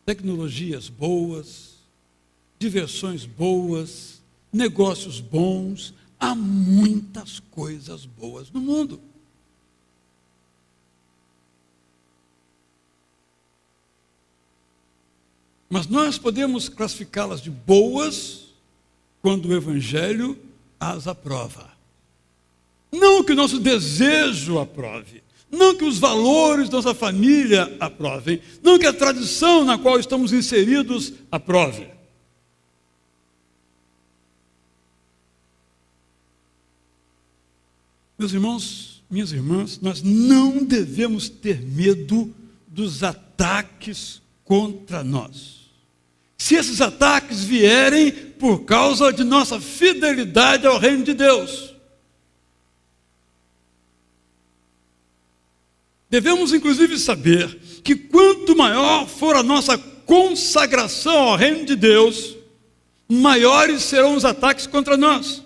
tecnologias boas, diversões boas, negócios bons. Há muitas coisas boas no mundo. Mas nós podemos classificá-las de boas quando o Evangelho as aprova. Não que o nosso desejo aprove, não que os valores da nossa família aprovem, não que a tradição na qual estamos inseridos aprove. Meus irmãos, minhas irmãs, nós não devemos ter medo dos ataques contra nós. Se esses ataques vierem por causa de nossa fidelidade ao reino de Deus. Devemos, inclusive, saber que quanto maior for a nossa consagração ao reino de Deus, maiores serão os ataques contra nós.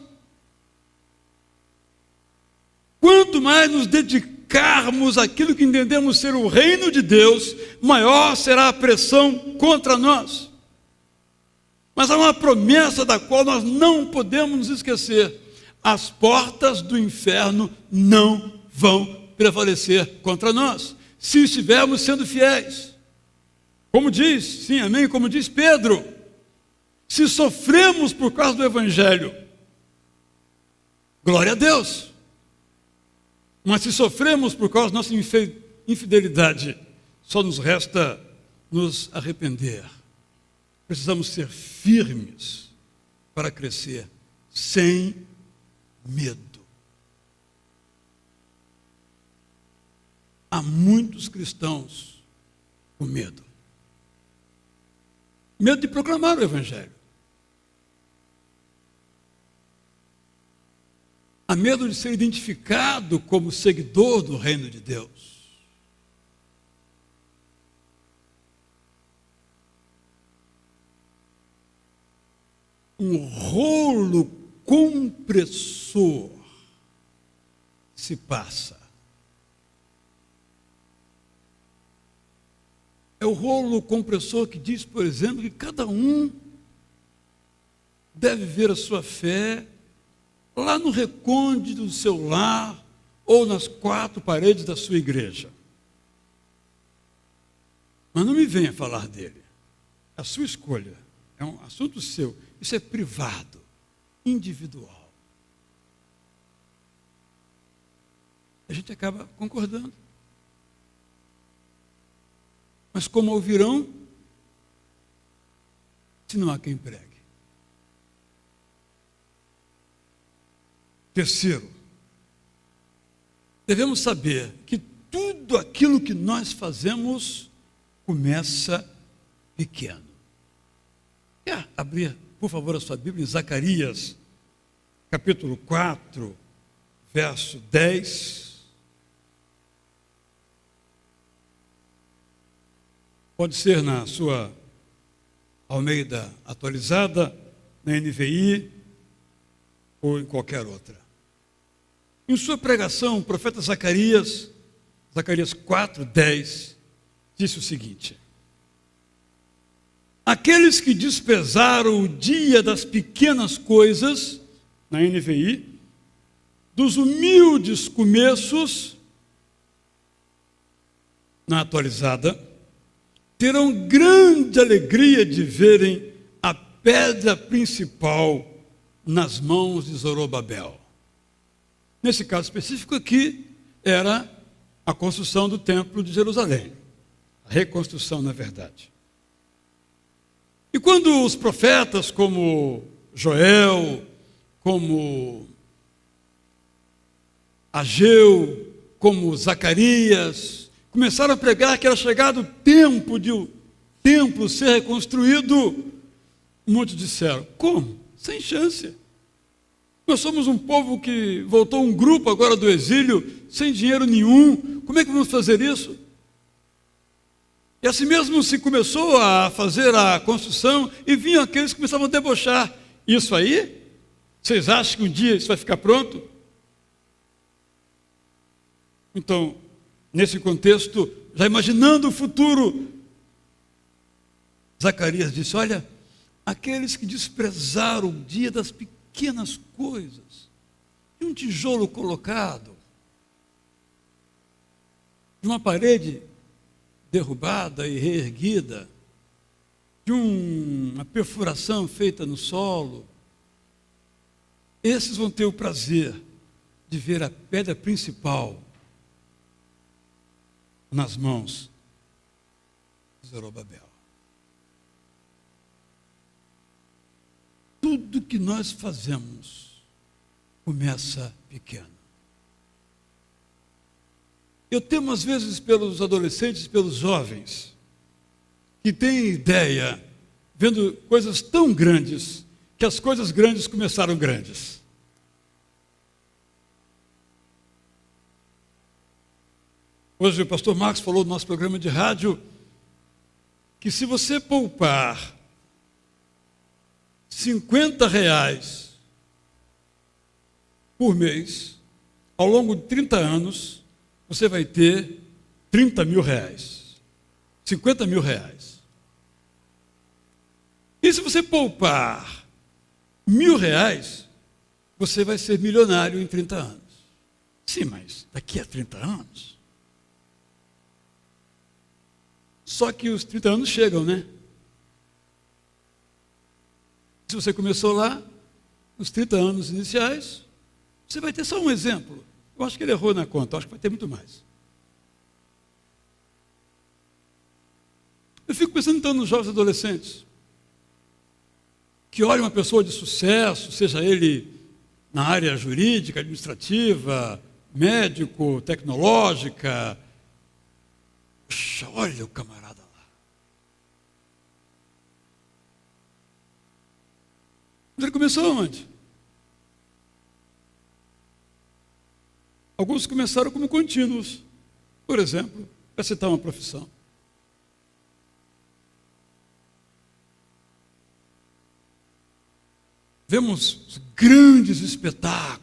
Quanto mais nos dedicarmos àquilo que entendemos ser o reino de Deus, maior será a pressão contra nós. Mas há uma promessa da qual nós não podemos nos esquecer: as portas do inferno não vão prevalecer contra nós, se estivermos sendo fiéis. Como diz, sim, amém, como diz Pedro, se sofremos por causa do Evangelho, glória a Deus. Mas se sofremos por causa da nossa infidelidade, só nos resta nos arrepender. Precisamos ser firmes para crescer, sem medo. Há muitos cristãos com medo. Medo de proclamar o Evangelho. Há medo de ser identificado como seguidor do reino de Deus. Um rolo compressor se passa. É o rolo compressor que diz, por exemplo, que cada um deve ver a sua fé lá no recôndito do seu lar ou nas quatro paredes da sua igreja. Mas não me venha falar dele. É a sua escolha. É um assunto seu. Isso é privado, individual. A gente acaba concordando. Mas como ouvirão, se não há quem pregue? Terceiro, devemos saber que tudo aquilo que nós fazemos começa pequeno. Quer abrir, por favor, a sua Bíblia em Zacarias, capítulo 4, verso 10. Pode ser na sua Almeida atualizada, na NVI ou em qualquer outra. Em sua pregação, o profeta Zacarias 4:10, disse o seguinte: aqueles que desprezaram o dia das pequenas coisas, na NVI, dos humildes começos, na atualizada, terão grande alegria de verem a pedra principal nas mãos de Zorobabel. Nesse caso específico aqui, era a construção do templo de Jerusalém. A reconstrução, na verdade. E quando os profetas como Joel, como Ageu, como Zacarias, começaram a pregar que era chegado o tempo de o templo ser reconstruído, muitos disseram: como? Sem chance. Nós somos um povo que voltou um grupo agora do exílio, sem dinheiro nenhum, como é que vamos fazer isso? E assim mesmo se começou a fazer a construção e vinham aqueles que começavam a debochar. Isso aí? Vocês acham que um dia isso vai ficar pronto? Então, nesse contexto, já imaginando o futuro, Zacarias disse: olha, aqueles que desprezaram o dia das pequenas coisas, de um tijolo colocado, de uma parede derrubada e reerguida, de uma perfuração feita no solo, esses vão ter o prazer de ver a pedra principal nas mãos de Zorobabel. Tudo que nós fazemos começa pequeno. Eu temo, às vezes, pelos adolescentes, pelos jovens, que têm ideia, vendo coisas tão grandes, que as coisas grandes começaram grandes. Hoje o pastor Marcos falou no nosso programa de rádio que se você poupar R$50 por mês, ao longo de 30 anos, você vai ter R$30 mil, R$50 mil. E se você poupar R$1.000, você vai ser milionário em 30 anos. Sim, mas daqui a 30 anos? Só que os 30 anos chegam, né? Se você começou lá, nos 30 anos iniciais, você vai ter só um exemplo. Eu acho que ele errou na conta, eu acho que vai ter muito mais. Eu fico pensando então nos jovens adolescentes, que olham uma pessoa de sucesso, seja ele na área jurídica, administrativa, médico, tecnológica. Poxa, olha o camarada lá. Mas ele começou onde? Alguns começaram como contínuos. Por exemplo, para citar uma profissão. Vemos grandes espetáculos.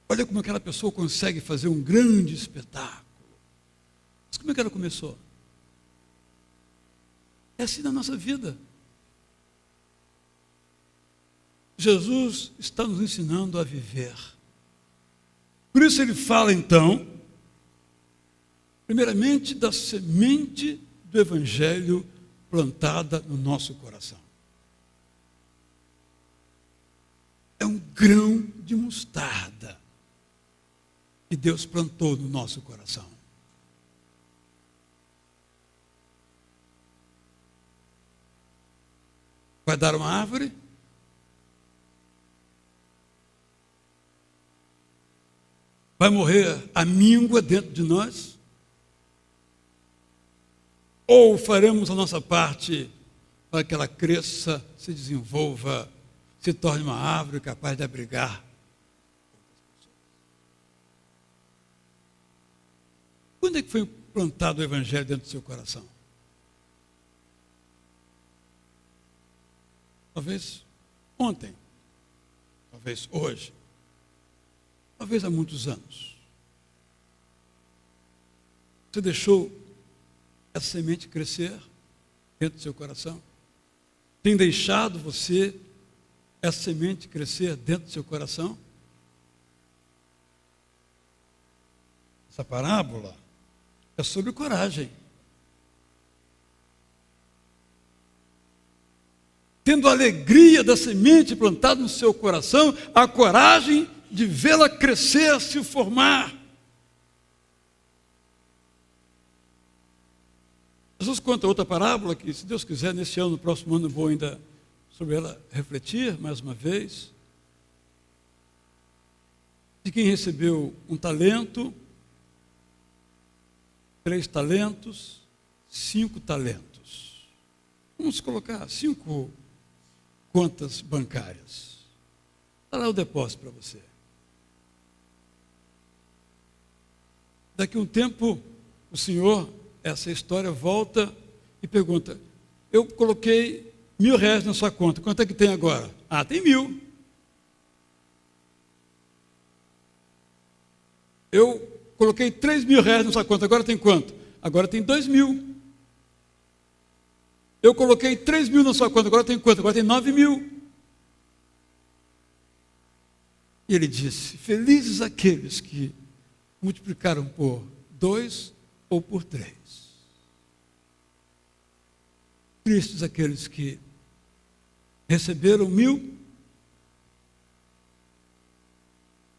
Olha como aquela pessoa consegue fazer um grande espetáculo. Mas como é que ela começou? É assim na nossa vida. Jesus está nos ensinando a viver. Por isso ele fala então, primeiramente da semente do Evangelho plantada no nosso coração. É um grão de mostarda que Deus plantou no nosso coração. Vai dar uma árvore? Vai morrer a míngua dentro de nós? Ou faremos a nossa parte para que ela cresça, se desenvolva, se torne uma árvore capaz de abrigar. Quando é que foi plantado o Evangelho dentro do seu coração? Talvez ontem, talvez hoje, talvez há muitos anos. Você deixou essa semente crescer dentro do seu coração? Tem deixado você essa semente crescer dentro do seu coração? Essa parábola é sobre coragem. Tendo a alegria da semente plantada no seu coração, a coragem de vê-la crescer, se formar. Jesus conta outra parábola que, se Deus quiser, nesse ano, no próximo ano, eu vou ainda sobre ela refletir mais uma vez. De quem recebeu um talento, 3 talentos, 5 talentos. Vamos colocar 5 contas bancárias. Está lá o depósito para você. Daqui a um tempo, o senhor, essa história, volta e pergunta: eu coloquei R$1.000 na sua conta, quanto é que tem agora? Ah, tem 1.000. Eu coloquei R$3.000 na sua conta, agora tem quanto? Agora tem 2.000. Eu coloquei 3.000 na sua conta, agora tem quanto? Agora tem 9.000. E ele disse: felizes aqueles que multiplicaram por 2 ou por 3. Tristes aqueles que receberam 1.000,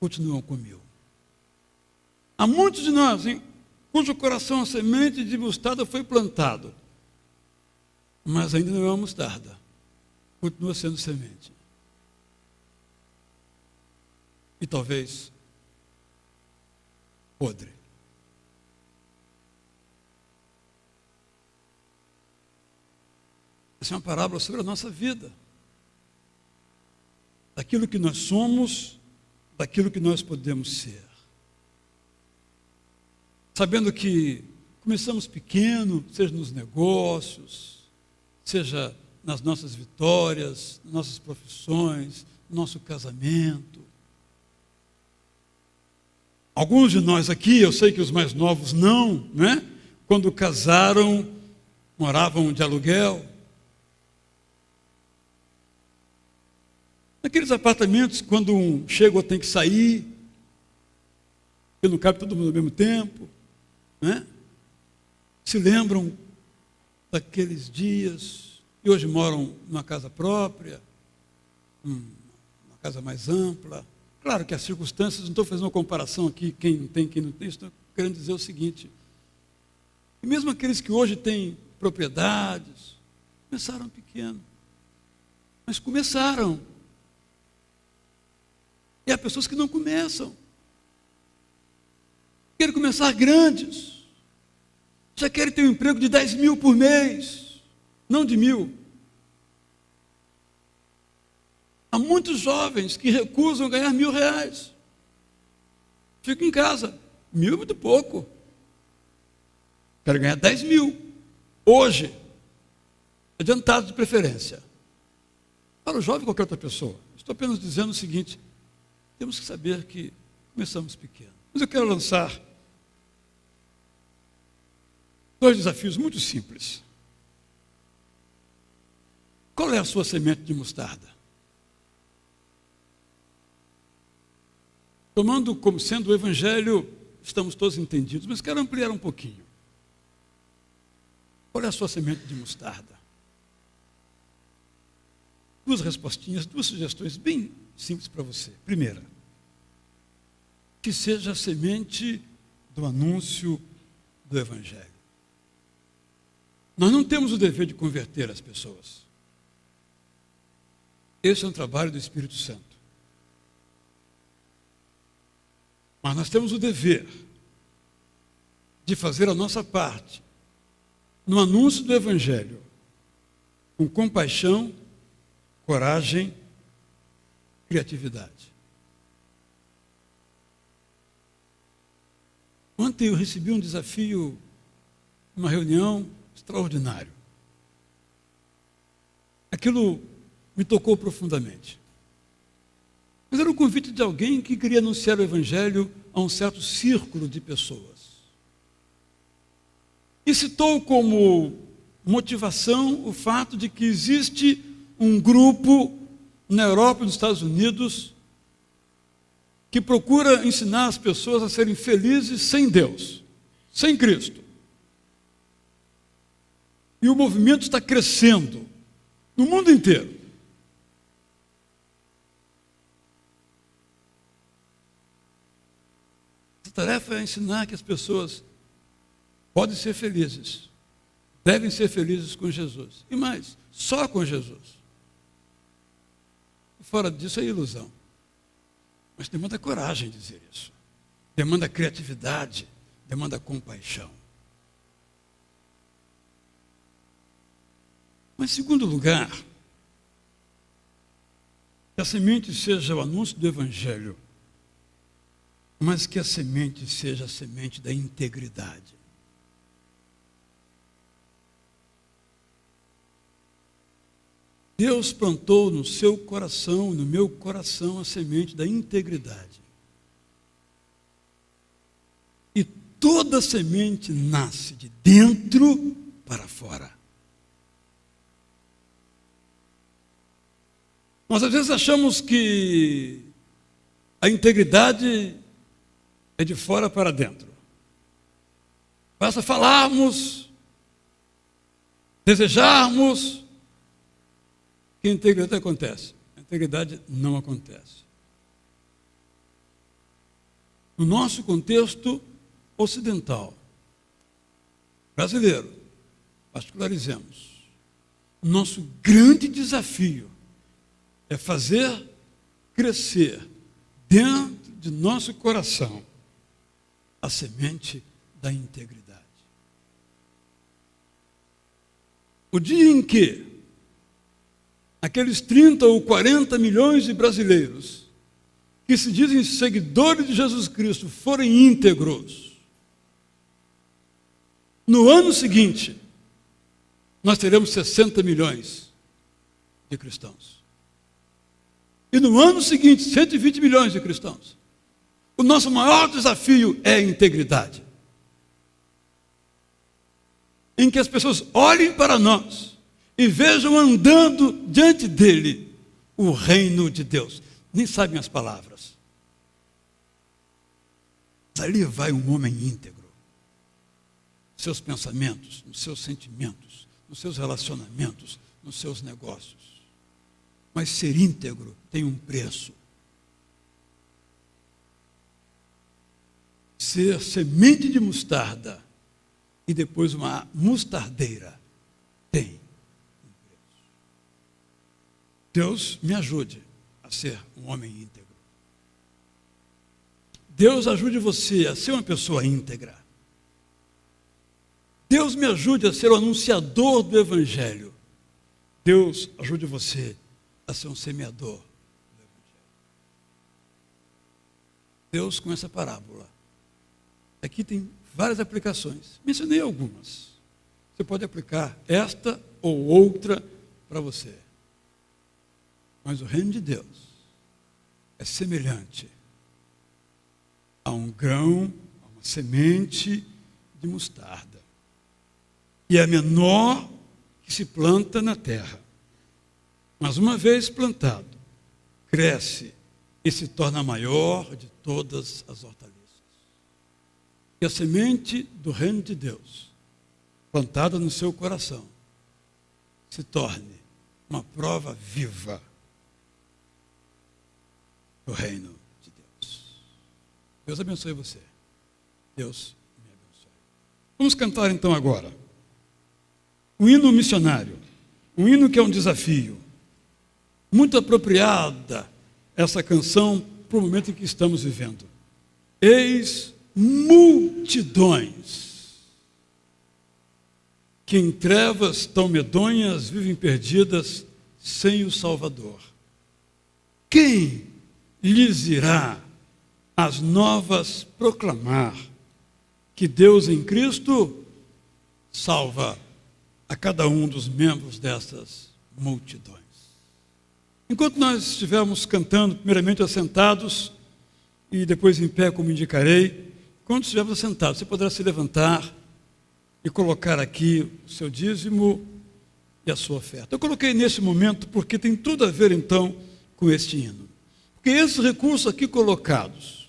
continuam com 1.000. Há muitos de nós, hein, cujo coração a semente de mostarda foi plantado, mas ainda não é uma mostarda, continua sendo semente. E talvez podre. Essa é uma parábola sobre a nossa vida, daquilo que nós somos, daquilo que nós podemos ser. Sabendo que começamos pequeno, seja nos negócios, seja nas nossas vitórias, nas nossas profissões, no nosso casamento. Alguns de nós aqui, eu sei que os mais novos não, né? Quando casaram, moravam de aluguel. Naqueles apartamentos, quando um chega ou tem que sair, porque não cabe todo mundo ao mesmo tempo, né? Se lembram daqueles dias, e hoje moram numa casa própria, uma casa mais ampla. Claro que as circunstâncias, não estou fazendo uma comparação aqui, quem tem, quem não tem, estou querendo dizer o seguinte: e mesmo aqueles que hoje têm propriedades, começaram pequeno, mas começaram. E há pessoas que não começam, querem começar grandes, já querem ter um emprego de 10.000 por mês, não de 1.000. Há muitos jovens que recusam ganhar R$1.000. Ficam em casa. 1.000 é muito pouco. Quero ganhar 10.000. Hoje, adiantado de preferência. Para o jovem, qualquer outra pessoa. Estou apenas dizendo o seguinte: temos que saber que começamos pequeno. Mas eu quero lançar 2 desafios muito simples. Qual é a sua semente de mostarda? Tomando como sendo o Evangelho, estamos todos entendidos, mas quero ampliar um pouquinho. Qual é a sua semente de mostarda? 2 respostinhas, 2 sugestões bem simples para você. Primeira, que seja a semente do anúncio do Evangelho. Nós não temos o dever de converter as pessoas. Esse é um trabalho do Espírito Santo. Mas nós temos o dever de fazer a nossa parte no anúncio do Evangelho, com compaixão, coragem criatividade. Ontem eu recebi um desafio, uma reunião extraordinário. Aquilo me tocou profundamente. Mas era um convite de alguém que queria anunciar o Evangelho a um certo círculo de pessoas. E citou como motivação o fato de que existe um grupo na Europa e nos Estados Unidos que procura ensinar as pessoas a serem felizes sem Deus, sem Cristo. E o movimento está crescendo no mundo inteiro. A tarefa é ensinar que as pessoas podem ser felizes, devem ser felizes com Jesus. E mais, só com Jesus. Fora disso é ilusão. Mas demanda coragem dizer isso. Demanda criatividade, demanda compaixão. Mas, em segundo lugar, que a semente seja o anúncio do Evangelho, mas que a semente seja a semente da integridade. Deus plantou no seu coração, no meu coração, a semente da integridade. E toda semente nasce de dentro para fora. Nós às vezes achamos que a integridade é de fora para dentro. Basta falarmos, desejarmos, que a integridade acontece. A integridade não acontece. No nosso contexto ocidental, brasileiro, particularizemos, o nosso grande desafio é fazer crescer dentro de nosso coração a semente da integridade. O dia em que aqueles 30 ou 40 milhões de brasileiros que se dizem seguidores de Jesus Cristo forem íntegros, no ano seguinte, nós teremos 60 milhões de cristãos. E no ano seguinte, 120 milhões de cristãos. O nosso maior desafio é a integridade. Em que as pessoas olhem para nós e vejam andando diante dele o reino de Deus. Nem sabem as palavras. Mas ali vai um homem íntegro. Nos seus pensamentos, nos seus sentimentos, nos seus relacionamentos, nos seus negócios. Mas ser íntegro tem um preço. Ser semente de mostarda e depois uma mostardeira tem um preço. Deus me ajude a ser um homem íntegro. Deus ajude você a ser uma pessoa íntegra. Deus me ajude a ser o anunciador do Evangelho. Deus ajude você a ser um semeador do Evangelho. Deus, com essa parábola, aqui tem várias aplicações. Mencionei algumas. Você pode aplicar esta ou outra para você. Mas o reino de Deus é semelhante a um grão, a uma semente de mostarda. E é a menor que se planta na terra. Mas uma vez plantado, cresce e se torna a maior de todas as hortaliças. E a semente do reino de Deus, plantada no seu coração, se torne uma prova viva do reino de Deus. Deus abençoe você. Deus me abençoe. Vamos cantar então agora um hino missionário, um hino que é um desafio. Muito apropriada essa canção para o momento em que estamos vivendo. Eis multidões que em trevas tão medonhas vivem perdidas sem o Salvador. quem lhes irá as novas proclamar que Deus em Cristo salva a cada um dos membros dessas multidões? Enquanto nós estivermos cantando, primeiramente assentados e depois em pé, como indicarei, quando estivermos assentados, você poderá se levantar e colocar aqui o seu dízimo e a sua oferta. Eu coloquei nesse momento porque tem tudo a ver então com este hino. Porque esses recursos aqui colocados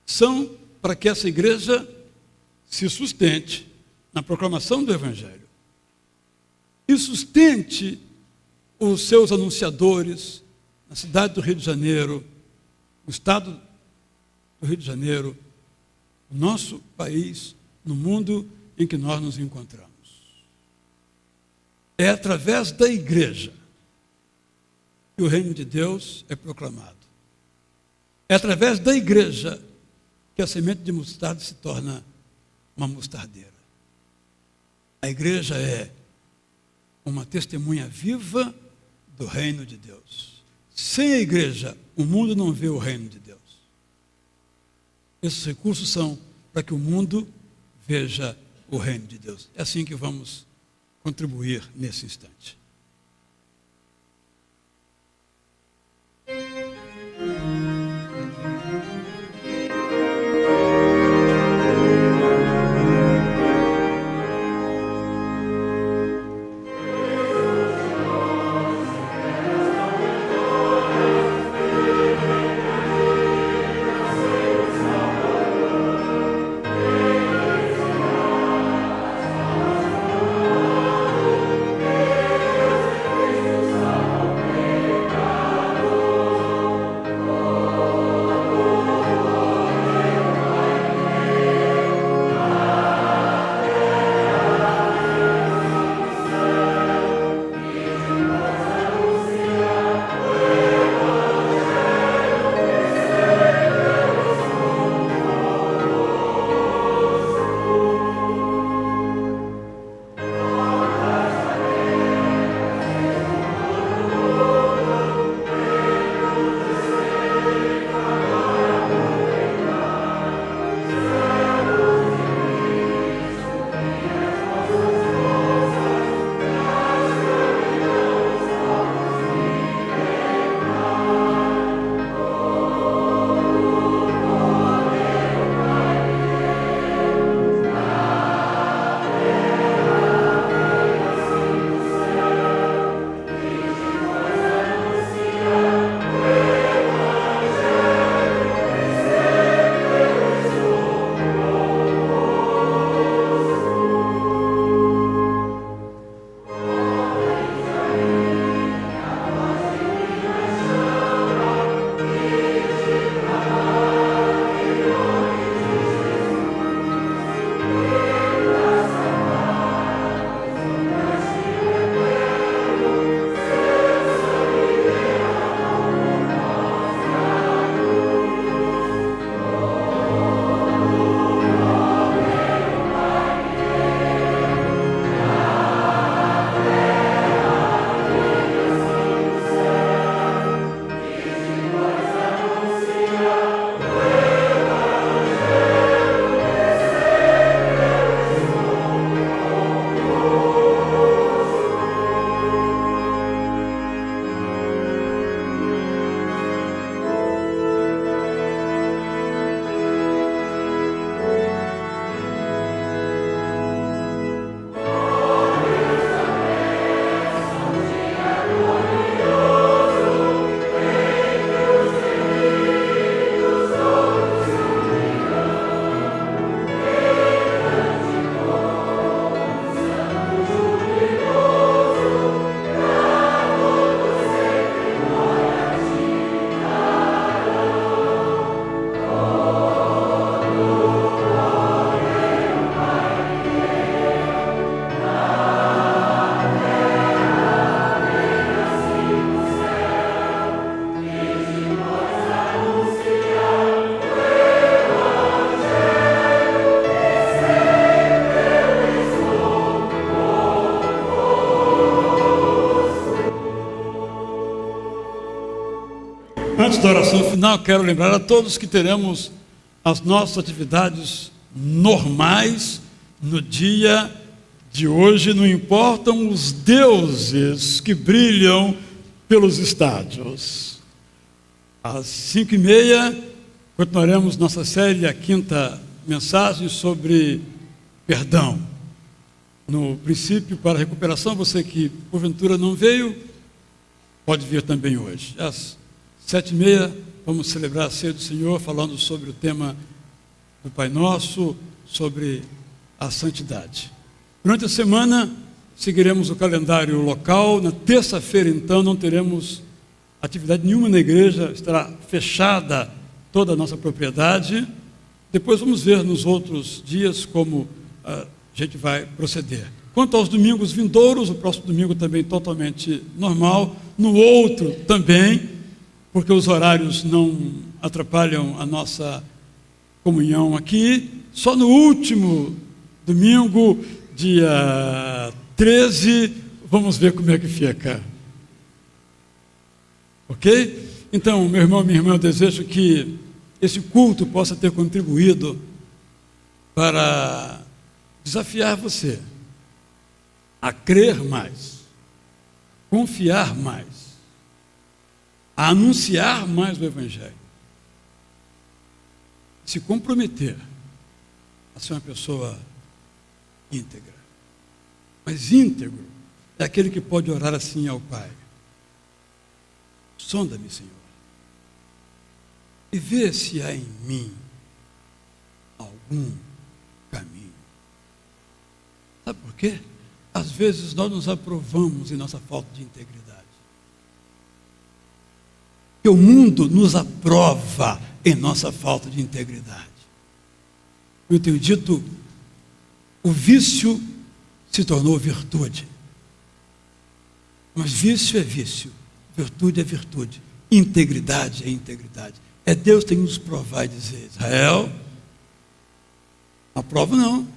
são para que essa igreja se sustente na proclamação do Evangelho e sustente os seus anunciadores na cidade do Rio de Janeiro, no estado do Rio de Janeiro, no nosso país, no mundo em que nós nos encontramos. É através da igreja que o reino de Deus é proclamado. É através da igreja que a semente de mostarda se torna uma mostardeira. A igreja é uma testemunha viva do reino de Deus. Sem a igreja, o mundo não vê o reino de Deus. Esses recursos são para que o mundo veja o reino de Deus. É assim que vamos contribuir nesse instante. Amen. da oração final, quero lembrar a todos que teremos as nossas atividades normais no dia de hoje. Não importam os deuses que brilham pelos estádios. Às 5h30, continuaremos nossa série, a 5ª mensagem sobre perdão. No princípio para a recuperação, você que porventura não veio, pode vir também hoje. Às 7h30, vamos celebrar a ceia do Senhor, falando sobre o tema do Pai Nosso, sobre a santidade. Durante a semana, seguiremos o calendário local. Na terça-feira, então, não teremos atividade nenhuma na igreja, estará fechada toda a nossa propriedade. Depois vamos ver nos outros dias como a gente vai proceder. Quanto aos domingos vindouros, o próximo domingo também totalmente normal, no outro também, porque os horários não atrapalham a nossa comunhão aqui. Só no último domingo, dia 13, vamos ver como é que fica. Ok? Então, meu irmão, minha irmã, eu desejo que esse culto possa ter contribuído para desafiar você a crer mais, confiar mais, a anunciar mais o Evangelho, se comprometer a ser uma pessoa íntegra. Mas íntegro é aquele que pode orar assim ao Pai: sonda-me, Senhor, e vê se há em mim algum caminho. Sabe por quê? Às vezes nós nos aprovamos em nossa falta de integridade. Que o mundo nos aprova em nossa falta de integridade. Eu tenho dito, o vício se tornou virtude. Mas vício é vício, virtude é virtude, integridade é integridade. É Deus que tem que nos provar e dizer: Israel, não aprovo não,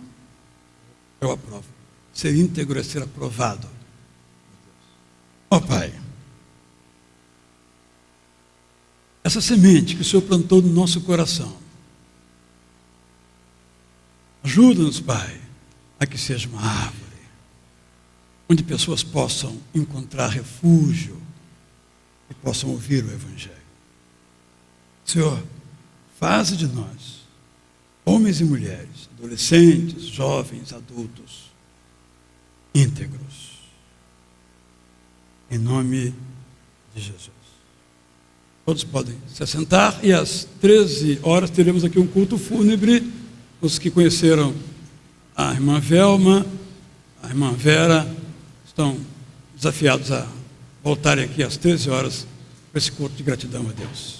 eu aprovo. Ser íntegro é ser aprovado. Ó Pai, essa semente que o Senhor plantou no nosso coração, ajuda-nos, Pai, a que seja uma árvore, onde pessoas possam encontrar refúgio e possam ouvir o Evangelho. Senhor, faze de nós, homens e mulheres, adolescentes, jovens, adultos, íntegros, em nome de Jesus. Todos podem se assentar e às 13 horas teremos aqui um culto fúnebre. Os que conheceram a irmã Velma, a irmã Vera, estão desafiados a voltarem aqui às 13 horas para esse culto de gratidão a Deus.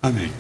Amém.